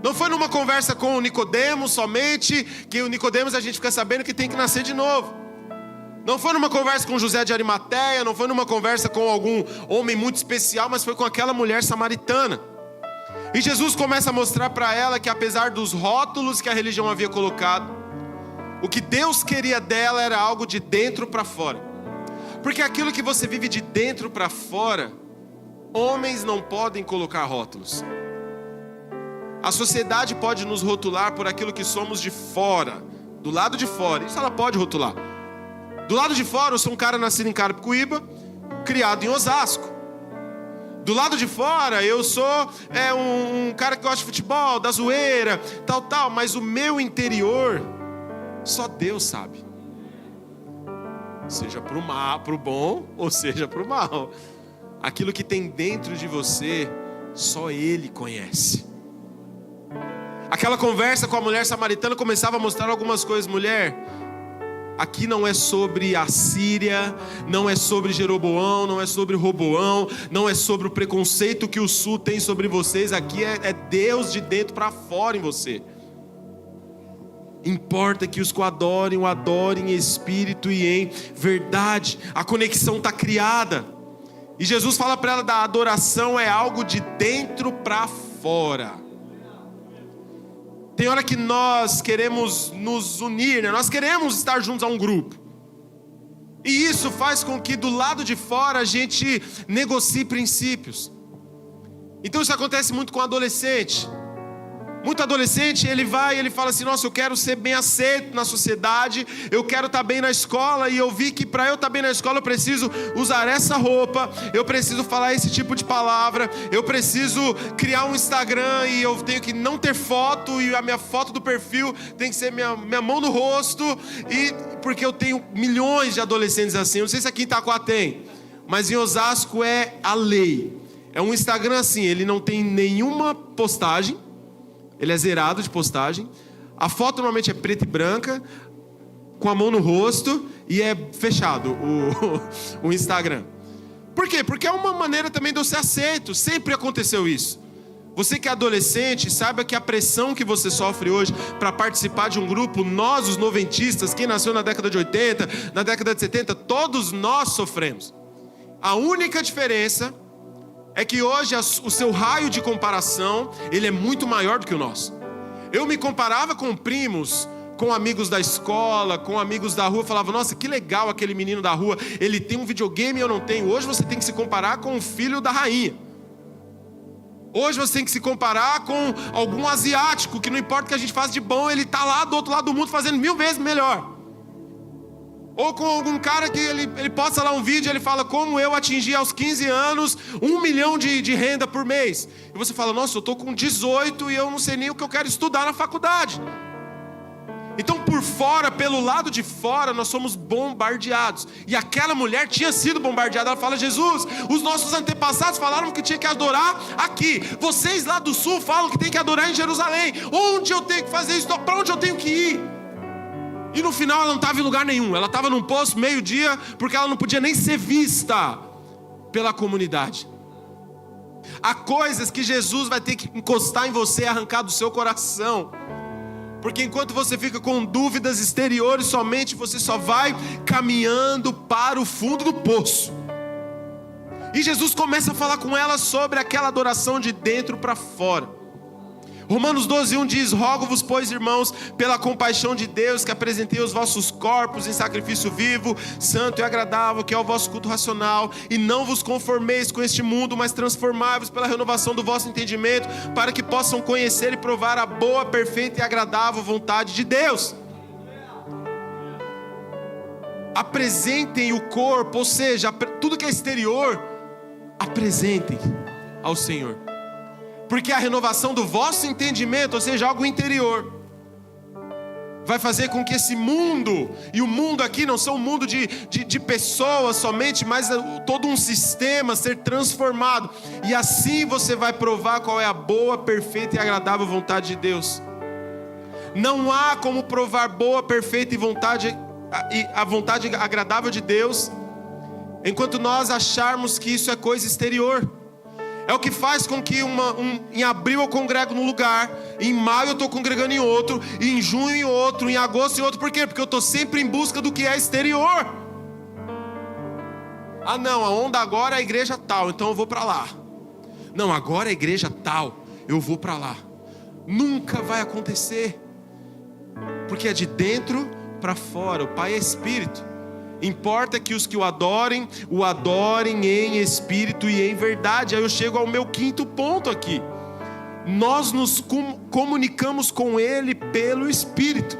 Não foi numa conversa com o Nicodemos somente, que o Nicodemos a gente fica sabendo que tem que nascer de novo. Não foi numa conversa com José de Arimateia, não foi numa conversa com algum homem muito especial, mas foi com aquela mulher samaritana. E Jesus começa a mostrar para ela que, apesar dos rótulos que a religião havia colocado, o que Deus queria dela era algo de dentro para fora. Porque aquilo que você vive de dentro para fora, homens não podem colocar rótulos. A sociedade pode nos rotular por aquilo que somos de fora, do lado de fora. Isso ela pode rotular. Do lado de fora, eu sou um cara nascido em Carapicuíba, criado em Osasco. Do lado de fora, eu sou um cara que gosta de futebol, da zoeira, tal. Mas o meu interior, só Deus sabe. Seja pro bom ou seja pro mal. Aquilo que tem dentro de você, só Ele conhece. Aquela conversa com a mulher samaritana começava a mostrar algumas coisas. Mulher, aqui não é sobre a Síria, não é sobre Jeroboão, não é sobre Roboão, não é sobre o preconceito que o sul tem sobre vocês. Aqui é Deus de dentro para fora em você. Importa que os que o adorem em espírito e em verdade. A conexão está criada. E Jesus fala para ela: da adoração é algo de dentro para fora. Tem hora que nós queremos nos unir, né? Nós queremos estar juntos a um grupo. E isso faz com que do lado de fora a gente negocie princípios. Então isso acontece muito com adolescente. Muito adolescente, ele fala assim: nossa, eu quero ser bem aceito na sociedade, eu quero estar bem na escola, e eu vi que para eu estar bem na escola eu preciso usar essa roupa, eu preciso falar esse tipo de palavra, eu preciso criar um Instagram e eu tenho que não ter foto, e a minha foto do perfil tem que ser minha mão no rosto, e porque eu tenho milhões de adolescentes assim. Eu não sei se aqui em Itaquá tem, mas em Osasco é a lei. É um Instagram assim, ele não tem nenhuma postagem, ele é zerado de postagem. A foto normalmente é preta e branca, com a mão no rosto, e é fechado o Instagram. Por quê? Porque é uma maneira também de eu ser aceito. Sempre aconteceu isso. Você que é adolescente, saiba que a pressão que você sofre hoje para participar de um grupo, nós os noventistas, quem nasceu na década de 80, na década de 70, todos nós sofremos. A única diferença é que hoje o seu raio de comparação, ele é muito maior do que o nosso. Eu me comparava com primos, com amigos da escola, com amigos da rua, falava: nossa, que legal aquele menino da rua, ele tem um videogame e eu não tenho. Hoje você tem que se comparar com o filho da rainha. Hoje você tem que se comparar com algum asiático, que não importa o que a gente faz de bom, ele está lá do outro lado do mundo fazendo 1000 vezes melhor. Ou com algum cara que ele posta lá um vídeo, ele fala: como eu atingi aos 15 anos 1 milhão de renda por mês. E você fala: nossa, eu estou com 18 e eu não sei nem o que eu quero estudar na faculdade. Então por fora, pelo lado de fora, nós somos bombardeados. E aquela mulher tinha sido bombardeada. Ela fala: Jesus, os nossos antepassados falaram que tinha que adorar aqui. Vocês lá do sul falam que tem que adorar em Jerusalém. Onde eu tenho que fazer isso? Para onde eu tenho que ir? E no final ela não estava em lugar nenhum. Ela estava num posto meio-dia, porque ela não podia nem ser vista pela comunidade. Há coisas que Jesus vai ter que encostar em você e arrancar do seu coração. Porque enquanto você fica com dúvidas exteriores somente, você só vai caminhando para o fundo do poço. E Jesus começa a falar com ela sobre aquela adoração de dentro para fora. Romanos 12:1 diz: rogo-vos, pois, irmãos, pela compaixão de Deus, que apresentei os vossos corpos em sacrifício vivo, santo e agradável, que é o vosso culto racional, e não vos conformeis com este mundo, mas transformai-vos pela renovação do vosso entendimento, para que possam conhecer e provar a boa, perfeita e agradável vontade de Deus. Apresentem o corpo, ou seja, tudo que é exterior, apresentem ao Senhor. Porque a renovação do vosso entendimento, ou seja, algo interior, vai fazer com que esse mundo, e o mundo aqui não são um mundo de pessoas somente, mas todo um sistema ser transformado. E assim você vai provar qual é a boa, perfeita e agradável vontade de Deus. Não há como provar boa, perfeita e a vontade agradável de Deus enquanto nós acharmos que isso é coisa exterior. É o que faz com que em abril eu congrego num lugar, em maio eu estou congregando em outro, em junho em outro, em agosto em outro. Por quê? Porque eu estou sempre em busca do que é exterior. Ah não, a onda agora é a igreja tal, então eu vou para lá. Não, agora é a igreja tal, eu vou para lá. Nunca vai acontecer. Porque é de dentro para fora. O Pai é Espírito. Importa que os que o adorem em espírito e em verdade. Aí eu chego ao meu quinto ponto aqui. Nós nos comunicamos com Ele pelo Espírito.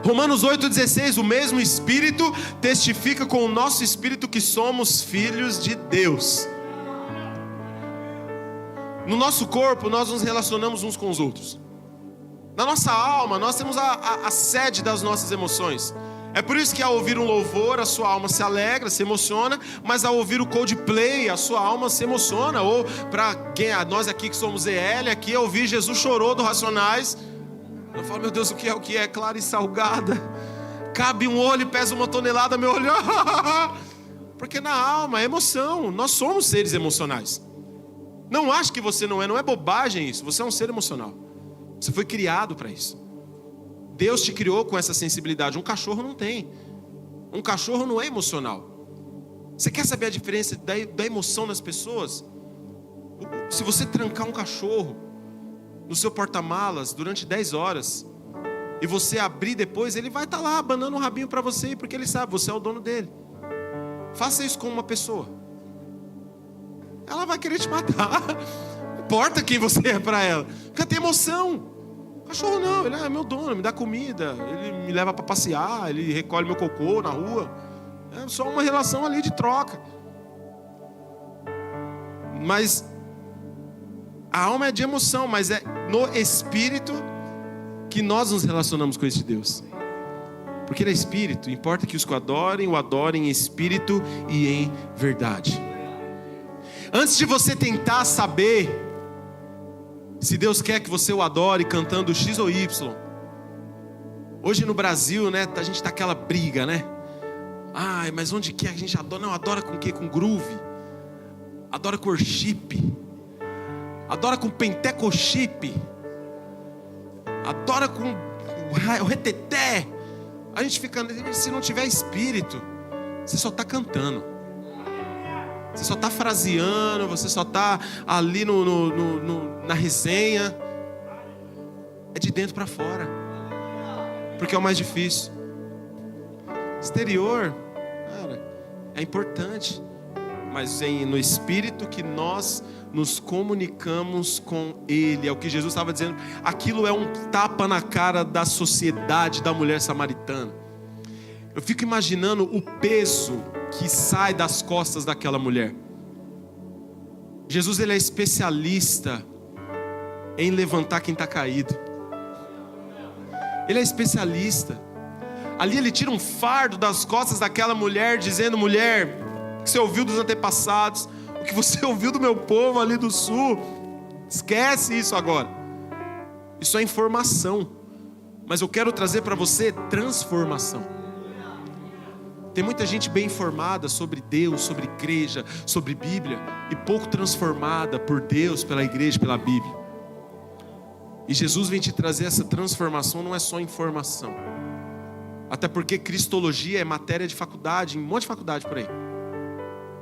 Romanos 8,16, o mesmo Espírito testifica com o nosso Espírito que somos filhos de Deus. No nosso corpo nós nos relacionamos uns com os outros. Na nossa alma nós temos a sede das nossas emoções. É por isso que ao ouvir um louvor a sua alma se alegra, se emociona, mas ao ouvir o Coldplay a sua alma se emociona. Ou para nós aqui que somos EL, aqui ao ouvir Jesus Chorou do Racionais, eu falo: meu Deus, o que é clara e salgada? Cabe um olho e pesa 1 tonelada, meu olho. Porque na alma é emoção, nós somos seres emocionais. Não ache que você não é bobagem isso, você é um ser emocional. Você foi criado para isso. Deus te criou com essa sensibilidade. Um cachorro não tem. Um cachorro não é emocional. Você quer saber a diferença da emoção nas pessoas? Se você trancar um cachorro no seu porta-malas durante 10 horas e você abrir depois, ele vai estar lá abanando um rabinho para você, porque ele sabe, você é o dono dele. Faça isso com uma pessoa. Ela vai querer te matar. Não importa quem você é para ela. Porque tem emoção. Cachorro não, ele é meu dono, me dá comida, ele me leva para passear, ele recolhe meu cocô na rua. É só uma relação ali de troca. Mas a alma é de emoção, mas é no espírito que nós nos relacionamos com esse Deus. Porque ele é espírito, importa que os que o adorem em espírito e em verdade. Antes de você tentar saber se Deus quer que você o adore cantando X ou Y. Hoje no Brasil, né, a gente tá aquela briga, né? Ai, mas onde que a gente adora? Não, adora com o quê? Com groove. Adora com worship. Adora com pentecochip. Adora com o reteté. A gente fica, se não tiver espírito, você só está cantando. Você só está fraseando, você só está ali na resenha. É de dentro para fora. Porque é o mais difícil. Exterior, cara, é importante. Mas no espírito que nós nos comunicamos com Ele. É o que Jesus estava dizendo. Aquilo é um tapa na cara da sociedade da mulher samaritana. Eu fico imaginando o peso que sai das costas daquela mulher. Jesus, ele é especialista em levantar quem está caído. Ele é especialista. Ali ele tira um fardo das costas daquela mulher, dizendo: mulher, o que você ouviu dos antepassados, o que você ouviu do meu povo ali do sul, esquece isso agora. Isso é informação, mas eu quero trazer para você transformação. Tem muita gente bem informada sobre Deus, sobre igreja, sobre Bíblia, e pouco transformada por Deus, pela igreja, pela Bíblia. E Jesus vem te trazer essa transformação, não é só informação. Até porque cristologia é matéria de faculdade, em um monte de faculdade por aí.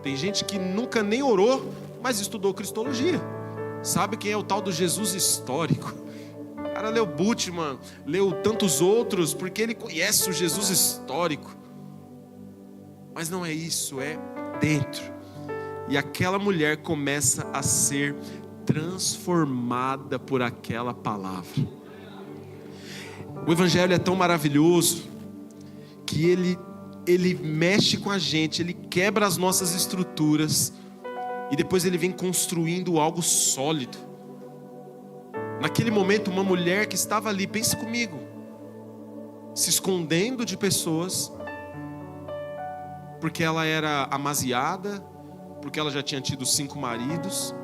Tem gente que nunca nem orou, mas estudou cristologia. Sabe quem é o tal do Jesus histórico? O cara leu Bultmann, leu tantos outros, porque ele conhece o Jesus histórico. Mas não é isso, é dentro. E aquela mulher começa a ser transformada por aquela palavra. O Evangelho é tão maravilhoso que ele mexe com a gente, ele quebra as nossas estruturas e depois ele vem construindo algo sólido. Naquele momento, uma mulher que estava ali, pense comigo, se escondendo de pessoas, porque ela era amaziada, porque ela já tinha tido 5 maridos,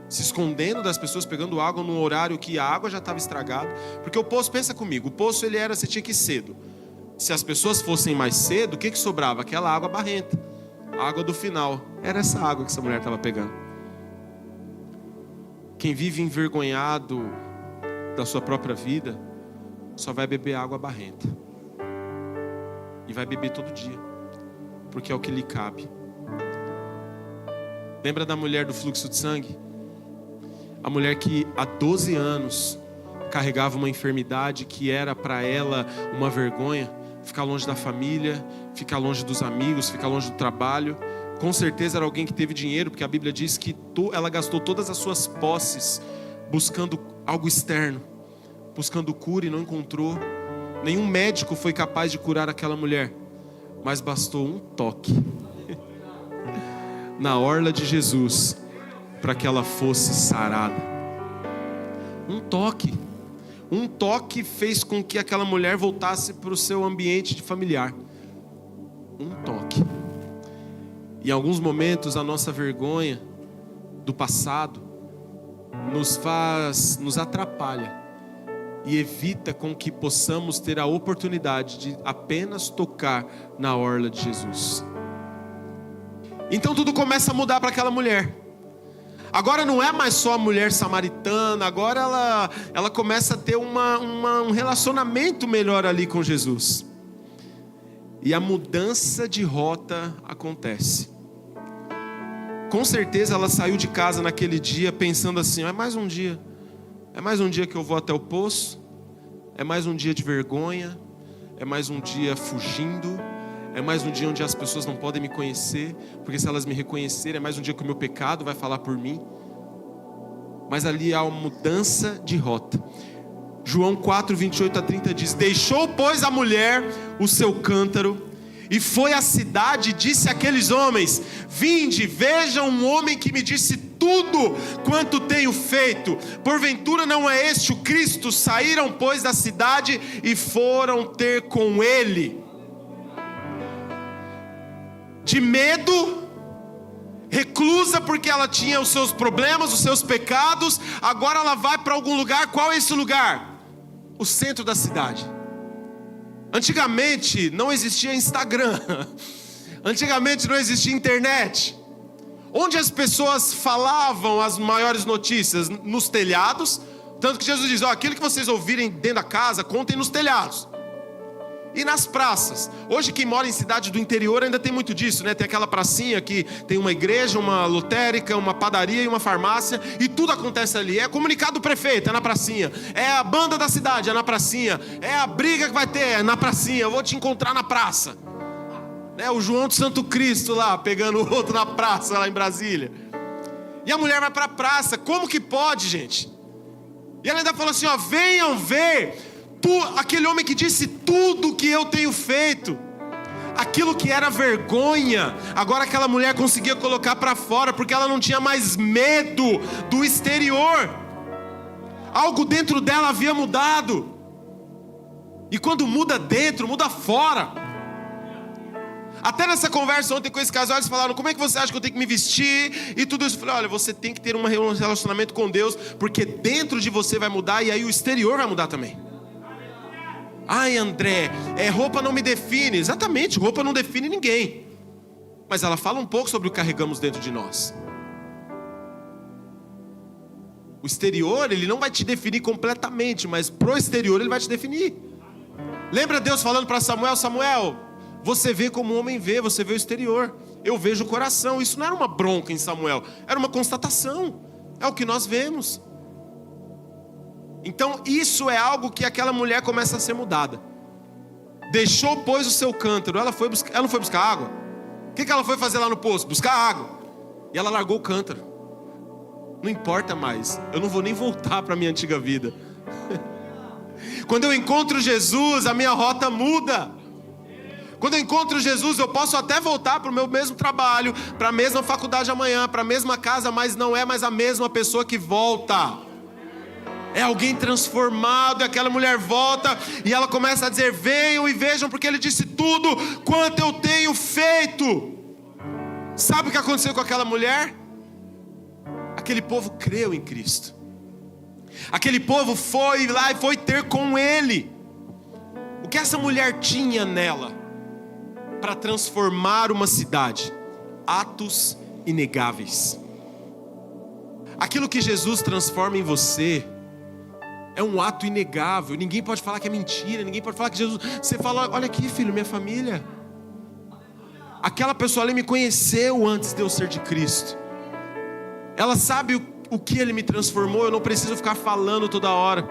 se escondendo das pessoas, pegando água num horário que a água já estava estragada, porque o poço, pensa comigo, o poço você tinha que ir cedo. Se as pessoas fossem mais cedo, o que sobrava? Aquela água barrenta, a água do final. Era essa água que essa mulher estava pegando. Quem vive envergonhado da sua própria vida só vai beber água barrenta, e vai beber todo dia, porque é o que lhe cabe. Lembra da mulher do fluxo de sangue? A mulher que há 12 anos carregava uma enfermidade que era para ela uma vergonha. Ficar longe da família, ficar longe dos amigos, ficar longe do trabalho. Com certeza era alguém que teve dinheiro, porque a Bíblia diz que ela gastou todas as suas posses buscando algo externo, buscando cura e não encontrou. Nenhum médico foi capaz de curar aquela mulher, mas bastou um toque na orla de Jesus para que ela fosse sarada. Um toque fez com que aquela mulher voltasse para o seu ambiente familiar. Um toque. Em alguns momentos a nossa vergonha do passado nos atrapalha e evita com que possamos ter a oportunidade de apenas tocar na orla de Jesus. Então tudo começa a mudar para aquela mulher. Agora não é mais só a mulher samaritana, agora ela começa a ter um relacionamento melhor ali com Jesus. E a mudança de rota acontece. Com certeza ela saiu de casa naquele dia pensando assim: é mais um dia que eu vou até o poço, é mais um dia de vergonha, é mais um dia fugindo, é mais um dia onde as pessoas não podem me conhecer, porque se elas me reconhecerem, é mais um dia que o meu pecado vai falar por mim. Mas ali há uma mudança de rota. João 4, 28 a 30 diz: deixou, pois, a mulher o seu cântaro, e foi à cidade e disse àqueles homens: vinde, vejam um homem que me disse tudo quanto tenho feito. Porventura não é este o Cristo? Saíram, pois, da cidade e foram ter com ele. De medo, reclusa porque ela tinha os seus problemas, os seus pecados, agora ela vai para algum lugar. Qual é esse lugar? O centro da cidade. Antigamente não existia Instagram, antigamente não existia internet. Onde as pessoas falavam as maiores notícias? Nos telhados. Tanto que Jesus diz: aquilo que vocês ouvirem dentro da casa, contem nos telhados. E nas praças. Hoje quem mora em cidade do interior ainda tem muito disso, né? Tem aquela pracinha que tem uma igreja, uma lotérica, uma padaria e uma farmácia, e tudo acontece ali. É comunicado do prefeito, é na pracinha. É a banda da cidade, é na pracinha. É a briga que vai ter, é na pracinha. Eu vou te encontrar na praça. O João de Santo Cristo lá, pegando o outro na praça lá em Brasília. E a mulher vai para a praça. Como que pode, gente? E ela ainda fala assim: venham ver aquele homem que disse tudo que eu tenho feito. Aquilo que era vergonha, agora aquela mulher conseguia colocar para fora, porque ela não tinha mais medo do exterior. Algo dentro dela havia mudado. E quando muda dentro, muda fora. Até nessa conversa ontem com esse casal, eles falaram: como é que você acha que eu tenho que me vestir? E tudo isso. Eu falei: olha, você tem que ter um relacionamento com Deus, porque dentro de você vai mudar, e aí o exterior vai mudar também. Ai, André, roupa não me define. Exatamente, roupa não define ninguém. Mas ela fala um pouco sobre o que carregamos dentro de nós. O exterior, ele não vai te definir completamente, mas pro exterior ele vai te definir. Lembra Deus falando para Samuel: Samuel, você vê como o homem vê, você vê o exterior, eu vejo o coração. Isso não era uma bronca em Samuel, era uma constatação. É o que nós vemos. Então isso é algo que aquela mulher começa a ser mudada. Deixou, pois, o seu cântaro. Ela não foi buscar água. O que ela foi fazer lá no poço? Buscar água. E ela largou o cântaro. Não importa mais, eu não vou nem voltar para a minha antiga vida. Quando eu encontro Jesus, a minha rota muda. Quando eu encontro Jesus, eu posso até voltar para o meu mesmo trabalho, para a mesma faculdade amanhã, para a mesma casa, mas não é mais a mesma pessoa que volta. É alguém transformado. E aquela mulher volta e ela começa a dizer: venham e vejam, porque ele disse tudo quanto eu tenho feito. Sabe o que aconteceu com aquela mulher? Aquele povo creu em Cristo. Aquele povo foi lá e foi ter com ele. O que essa mulher tinha nela para transformar uma cidade? Atos inegáveis. Aquilo que Jesus transforma em você é um ato inegável. Ninguém pode falar que é mentira. Ninguém pode falar que Jesus... Você fala: olha aqui, filho, minha família. Aquela pessoa ali me conheceu antes de eu ser de Cristo. Ela sabe o que Ele me transformou. Eu não preciso ficar falando toda hora.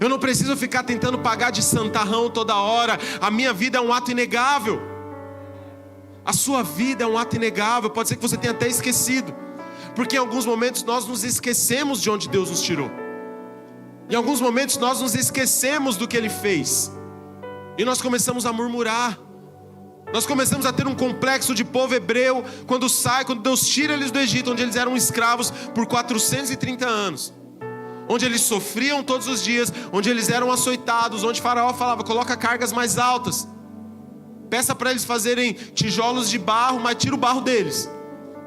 Eu não preciso ficar tentando pagar de santarrão toda hora. A minha vida é um ato inegável. A sua vida é um ato inegável. Pode ser que você tenha até esquecido, porque em alguns momentos nós nos esquecemos de onde Deus nos tirou. Em alguns momentos nós nos esquecemos do que Ele fez, e nós começamos a murmurar. Nós começamos a ter um complexo de povo hebreu quando Deus tira eles do Egito, onde eles eram escravos por 430 anos. Onde eles sofriam todos os dias, onde eles eram açoitados, onde Faraó falava: coloca cargas mais altas. Peça para eles fazerem tijolos de barro, mas tira o barro deles.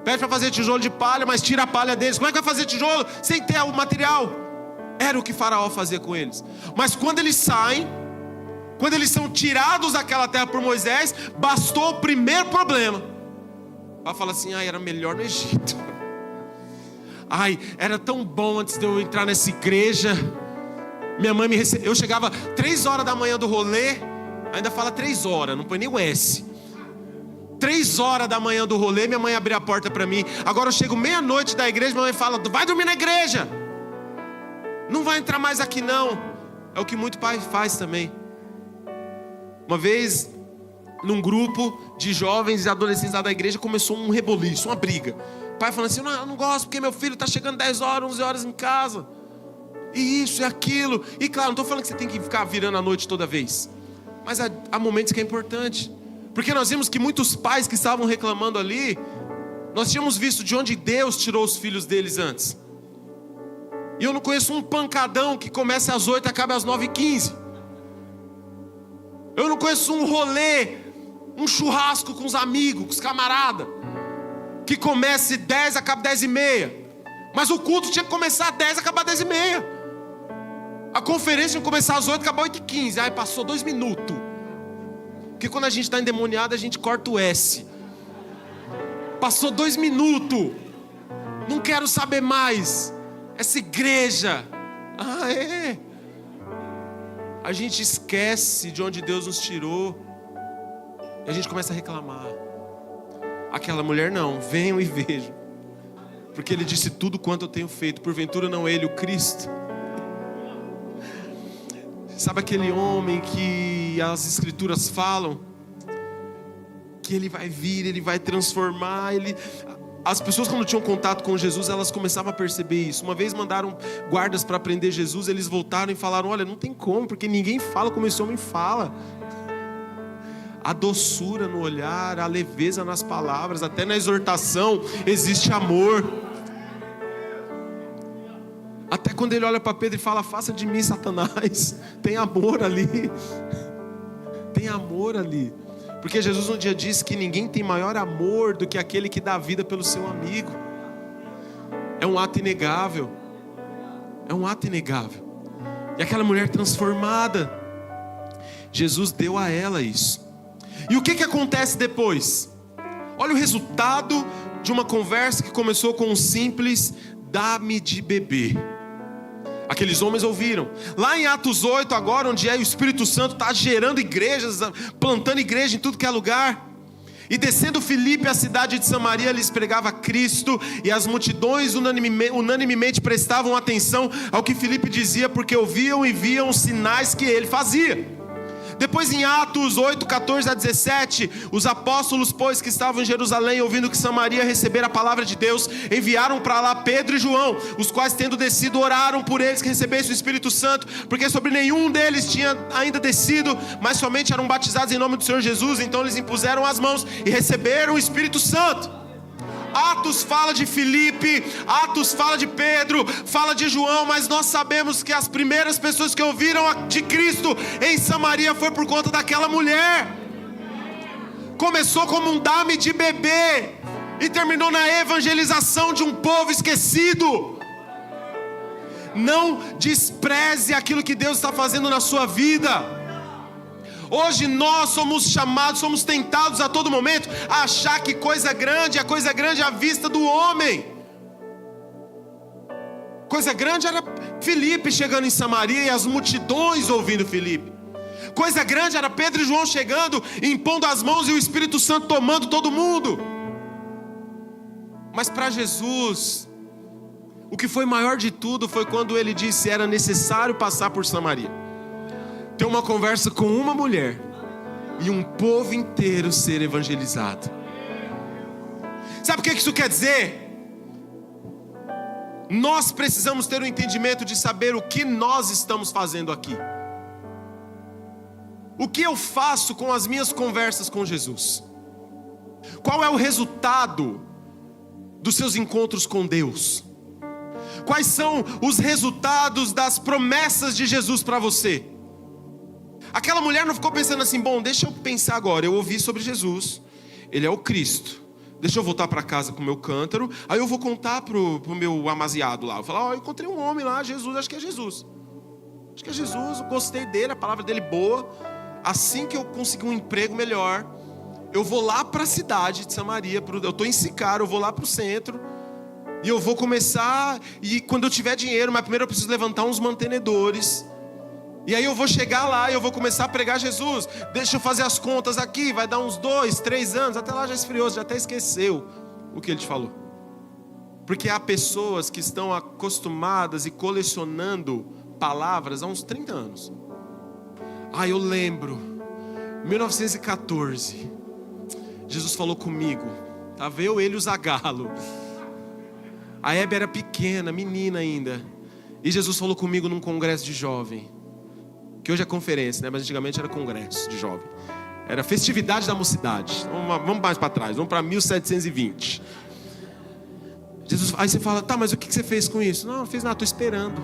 Pede para fazer tijolo de palha, mas tira a palha deles. Como é que vai fazer tijolo sem ter o material? Era o que Faraó fazia com eles. Mas quando eles saem, quando eles são tirados daquela terra por Moisés, bastou o primeiro problema. Ela fala assim: era melhor no Egito. Ai, era tão bom antes de eu entrar nessa igreja. Minha mãe me recebeu. Eu chegava 3 horas da manhã do rolê. Ainda fala 3 horas, não põe nem o S. 3 horas da manhã do rolê, minha mãe abriu a porta para mim. Agora eu chego meia-noite da igreja, minha mãe fala: vai dormir na igreja, não vai entrar mais aqui não. É o que muito pai faz também. Uma vez, num grupo de jovens e adolescentes lá da igreja, começou um reboliço, uma briga. O pai falando assim: eu não gosto porque meu filho está chegando 10 horas, 11 horas em casa, e isso e aquilo. E claro, não estou falando que você tem que ficar virando a noite toda vez, mas há momentos que é importante. Porque nós vimos que muitos pais que estavam reclamando ali, nós tínhamos visto de onde Deus tirou os filhos deles antes. E eu não conheço um pancadão que comece às 8 e acabe às 9h15. Eu não conheço um rolê, um churrasco com os amigos, com os camaradas, que comece 10 e acabe 10h30. Mas o culto tinha que começar às 10 e acabar às 10h30. A conferência tinha que começar às 8 e acabar às 8h15. Aí passou 2 minutos. Porque quando a gente está endemoniado, a gente corta o S. Passou 2 minutos. Não quero saber mais. Essa igreja. Ah, é. A gente esquece de onde Deus nos tirou. E a gente começa a reclamar. Aquela mulher não. Venham e vejam. Porque Ele disse: tudo quanto eu tenho feito. Porventura não Ele, o Cristo. Sabe aquele homem que as escrituras falam que ele vai vir, ele vai transformar, As pessoas, quando tinham contato com Jesus, elas começavam a perceber isso. Uma vez mandaram guardas para prender Jesus. Eles voltaram e falaram: olha, não tem como, porque ninguém fala como esse homem fala. A doçura no olhar, a leveza nas palavras, até na exortação existe amor. Até quando ele olha para Pedro e fala: afasta de mim, Satanás. Tem amor ali. Tem amor ali. Porque Jesus um dia disse que ninguém tem maior amor do que aquele que dá a vida pelo seu amigo. É um ato inegável. É um ato inegável. E aquela mulher transformada, Jesus deu a ela isso. E o que acontece depois? Olha o resultado de uma conversa que começou com um simples: dá-me de beber. Aqueles homens ouviram. Lá em Atos 8 agora, onde o Espírito Santo está gerando igrejas, plantando igreja em tudo que é lugar. E descendo Filipe à cidade de Samaria, lhes pregava Cristo. E as multidões unanimemente prestavam atenção ao que Filipe dizia, porque ouviam e viam os sinais que ele fazia. Depois em Atos 8, 14 a 17, os apóstolos, pois, que estavam em Jerusalém, ouvindo que Samaria recebera a palavra de Deus, enviaram para lá Pedro e João, os quais, tendo descido, oraram por eles que recebessem o Espírito Santo, porque sobre nenhum deles tinha ainda descido, mas somente eram batizados em nome do Senhor Jesus. Então eles impuseram as mãos e receberam o Espírito Santo. Atos fala de Filipe, Atos fala de Pedro, fala de João, mas nós sabemos que as primeiras pessoas que ouviram de Cristo em Samaria foi por conta daquela mulher. Começou como um dá-me de beber e terminou na evangelização de um povo esquecido. Não despreze aquilo que Deus está fazendo na sua vida. Hoje nós somos chamados, somos tentados a todo momento a achar que coisa grande, a coisa grande é à vista do homem. Coisa grande era Filipe chegando em Samaria e as multidões ouvindo Filipe. Coisa grande era Pedro e João chegando, impondo as mãos e o Espírito Santo tomando todo mundo. Mas para Jesus, o que foi maior de tudo foi quando ele disse: era necessário passar por Samaria, ter uma conversa com uma mulher e um povo inteiro ser evangelizado. Sabe o que isso quer dizer? Nós precisamos ter o entendimento de saber o que nós estamos fazendo aqui. O que eu faço com as minhas conversas com Jesus? Qual é o resultado dos seus encontros com Deus? Quais são os resultados das promessas de Jesus para você? Aquela mulher não ficou pensando assim: bom, deixa eu pensar agora, eu ouvi sobre Jesus, Ele é o Cristo, deixa eu voltar para casa com o meu cântaro, aí eu vou contar pro meu amaziado lá, eu vou falar: eu encontrei um homem lá, Jesus, acho que é Jesus, eu gostei dele, a palavra dele boa, assim que eu conseguir um emprego melhor, eu vou lá para a cidade de Samaria, eu estou em Sicar, eu vou lá para o centro, E eu vou começar, e quando eu tiver dinheiro, mas primeiro eu preciso levantar uns mantenedores. E aí eu vou chegar lá e eu vou começar a pregar Jesus. Deixa eu fazer as contas aqui, vai dar uns 2, 3 anos. Até lá já esfriou, já até esqueceu o que ele te falou. Porque há pessoas que estão acostumadas e colecionando palavras há uns 30 anos. Eu lembro, 1914, Jesus falou comigo. Tava eu, ele e o Zagalo. A Hebe era pequena, menina ainda. E Jesus falou comigo num congresso de jovem. Que hoje é conferência, né? Mas antigamente era congresso de jovem. Era festividade da mocidade. Vamos mais para trás, vamos para 1720. Jesus, aí você fala, tá, mas o que você fez com isso? Não fiz nada, estou esperando.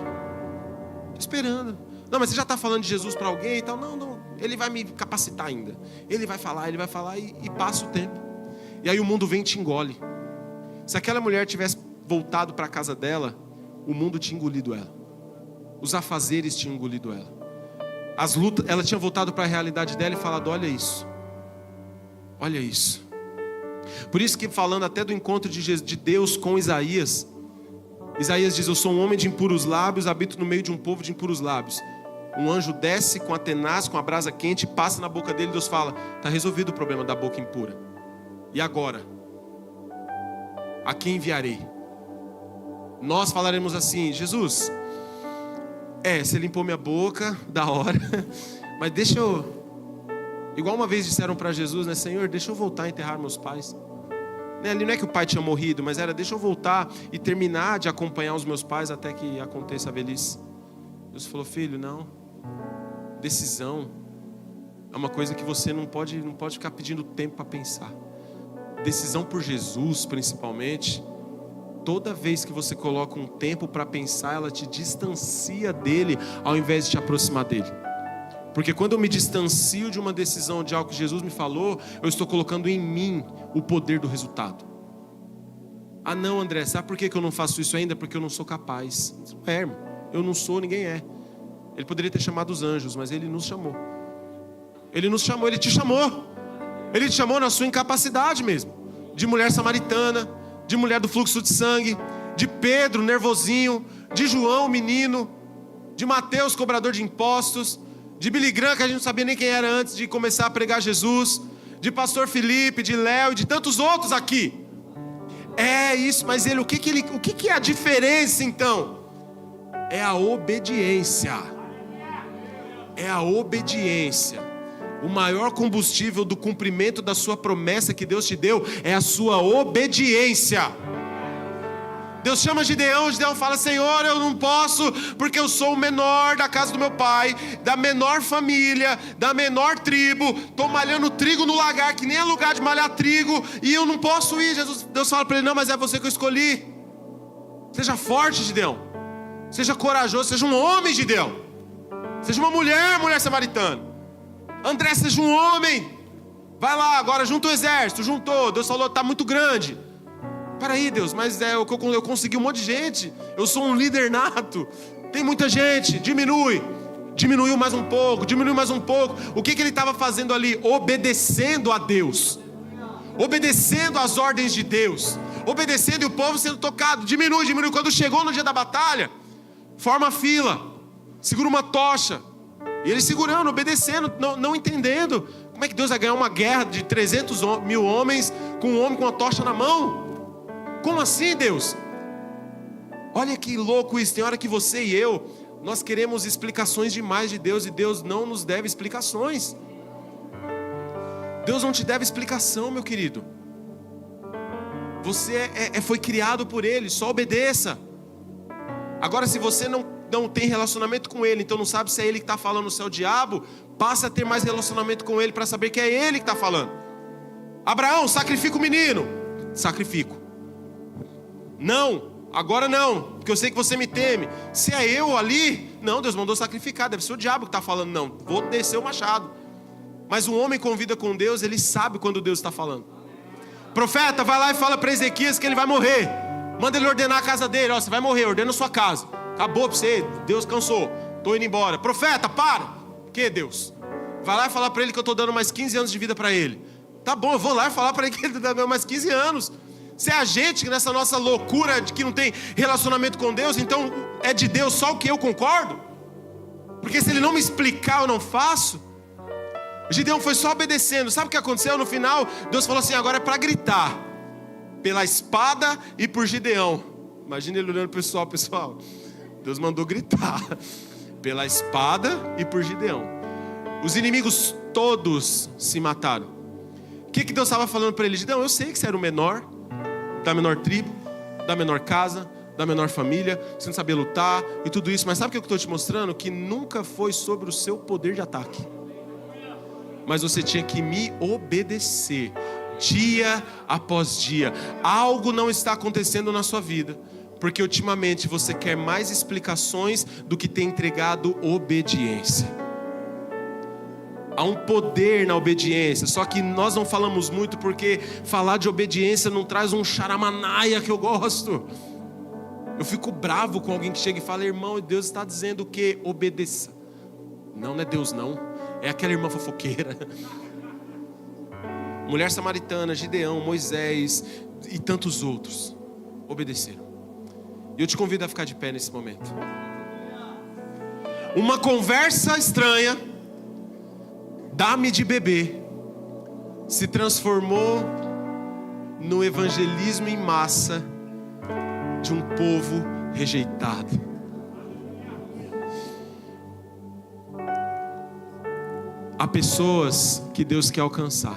Estou esperando. Não, mas você já está falando de Jesus para alguém e tal? Não, ele vai me capacitar ainda. Ele vai falar e passa o tempo. E aí o mundo vem e te engole. Se aquela mulher tivesse voltado para a casa dela, o mundo tinha engolido ela. Os afazeres tinham engolido ela. As lutas, ela tinha voltado para a realidade dela e falado, olha isso. Olha isso. Por isso que falando até do encontro de Deus com Isaías, Isaías diz, eu sou um homem de impuros lábios, habito no meio de um povo de impuros lábios. Um anjo desce com a tenaz, com a brasa quente, passa na boca dele e Deus fala, está resolvido o problema da boca impura. E agora? A quem enviarei? Nós falaremos assim, Jesus, você limpou minha boca, da hora, mas deixa eu... Igual uma vez disseram para Jesus, né, Senhor, deixa eu voltar a enterrar meus pais. Ali não é que o pai tinha morrido, mas era deixa eu voltar e terminar de acompanhar os meus pais até que aconteça a velhice. Deus falou, filho, não. Decisão é uma coisa que você não pode ficar pedindo tempo para pensar. Decisão por Jesus, principalmente. Toda vez que você coloca um tempo para pensar, ela te distancia dele, ao invés de te aproximar dele. Porque quando eu me distancio de uma decisão, de algo que Jesus me falou, eu estou colocando em mim o poder do resultado. Não, André, sabe por que eu não faço isso ainda? Porque eu não sou capaz. Irmão, eu não sou, ninguém é. Ele poderia ter chamado os anjos, mas ele nos chamou. Ele nos chamou, ele te chamou. Ele te chamou na sua incapacidade mesmo. De mulher samaritana, de mulher do fluxo de sangue, de Pedro, nervosinho, de João, menino, de Mateus, cobrador de impostos, de Billy Graham, que a gente não sabia nem quem era antes de começar a pregar Jesus, de pastor Felipe, de Léo e de tantos outros aqui. É isso, mas o que é a diferença então? É a obediência. É a obediência. O maior combustível do cumprimento da sua promessa que Deus te deu é a sua obediência. Deus chama Gideão fala, Senhor, eu não posso, porque eu sou o menor da casa do meu pai, da menor família, da menor tribo, estou malhando trigo no lagar, que nem é lugar de malhar trigo, e eu não posso ir. Deus fala para ele, não, mas é você que eu escolhi. Seja forte, Gideão. Seja corajoso, seja um homem, Gideão. Seja uma mulher samaritana. André, seja um homem. Vai lá, agora junta o exército. Juntou, Deus falou, está muito grande. Peraí, Deus, mas eu consegui um monte de gente. Eu sou um líder nato. Tem muita gente, diminuiu mais um pouco. O que ele estava fazendo ali? Obedecendo a Deus, obedecendo às ordens de Deus, obedecendo, e o povo sendo tocado. Diminui. Quando chegou no dia da batalha, forma a fila, segura uma tocha. E ele segurando, obedecendo, não entendendo. Como é que Deus vai ganhar uma guerra de 300 mil homens com um homem com uma tocha na mão? Como assim, Deus? Olha que louco isso. Tem hora que você e eu, nós queremos explicações demais de Deus, e Deus não nos deve explicações. Deus não te deve explicação, meu querido. Você foi criado por Ele, só obedeça. Agora, se você não tem relacionamento com Ele, então não sabe se é Ele que está falando, se é o diabo, passa a ter mais relacionamento com Ele para saber que é Ele que está falando. Abraão, sacrifica o menino. Sacrifico. Não, agora não, porque eu sei que você me teme. Se é eu ali, não, Deus mandou sacrificar, deve ser o diabo que está falando. Não, vou descer o machado. Mas um homem com vida com Deus, ele sabe quando Deus está falando. Profeta, vai lá e fala para Ezequias que ele vai morrer. Manda ele ordenar a casa dele. Você vai morrer, ordena a sua casa. Acabou para você, Deus cansou, estou indo embora. Profeta, para. Que Deus? Vai lá e fala para ele que eu estou dando mais 15 anos de vida para ele. Tá bom, eu vou lá e falar para ele que ele está dando mais 15 anos. Se é a gente, nessa nossa loucura de que não tem relacionamento com Deus, então é de Deus só o que eu concordo? Porque se Ele não me explicar, eu não faço. Gideão foi só obedecendo. Sabe o que aconteceu? No final, Deus falou assim: agora é para gritar. Pela espada e por Gideão. Imagina ele olhando para o pessoal. Deus mandou gritar. Pela espada e por Gideão. Os inimigos todos se mataram. O que Deus estava falando para ele? Gideão, eu sei que você era o menor, da menor tribo, da menor casa, da menor família, você não sabia lutar e tudo isso. Mas sabe o que eu estou te mostrando? Que nunca foi sobre o seu poder de ataque. Mas você tinha que me obedecer, dia após dia. Algo não está acontecendo na sua vida, porque ultimamente você quer mais explicações do que ter entregado obediência. Há um poder na obediência, só que nós não falamos muito, porque falar de obediência não traz um charamanaia que eu gosto. Eu fico bravo com alguém que chega e fala: irmão, Deus está dizendo que obedeça. Não é Deus não, é aquela irmã fofoqueira. Mulher samaritana, Gideão, Moisés e tantos outros obedeceram. E eu te convido a ficar de pé nesse momento. Uma conversa estranha, dá-me de beber, se transformou no evangelismo em massa de um povo rejeitado. Há pessoas que Deus quer alcançar,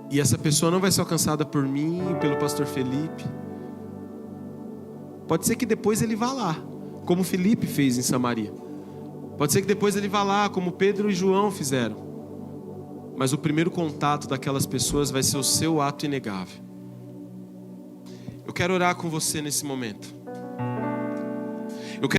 e essa pessoa não vai ser alcançada por mim, pelo pastor Felipe. Pode ser que depois ele vá lá, como Felipe fez em Samaria. Pode ser que depois ele vá lá, como Pedro e João fizeram. Mas o primeiro contato daquelas pessoas vai ser o seu ato inegável. Eu quero orar com você nesse momento.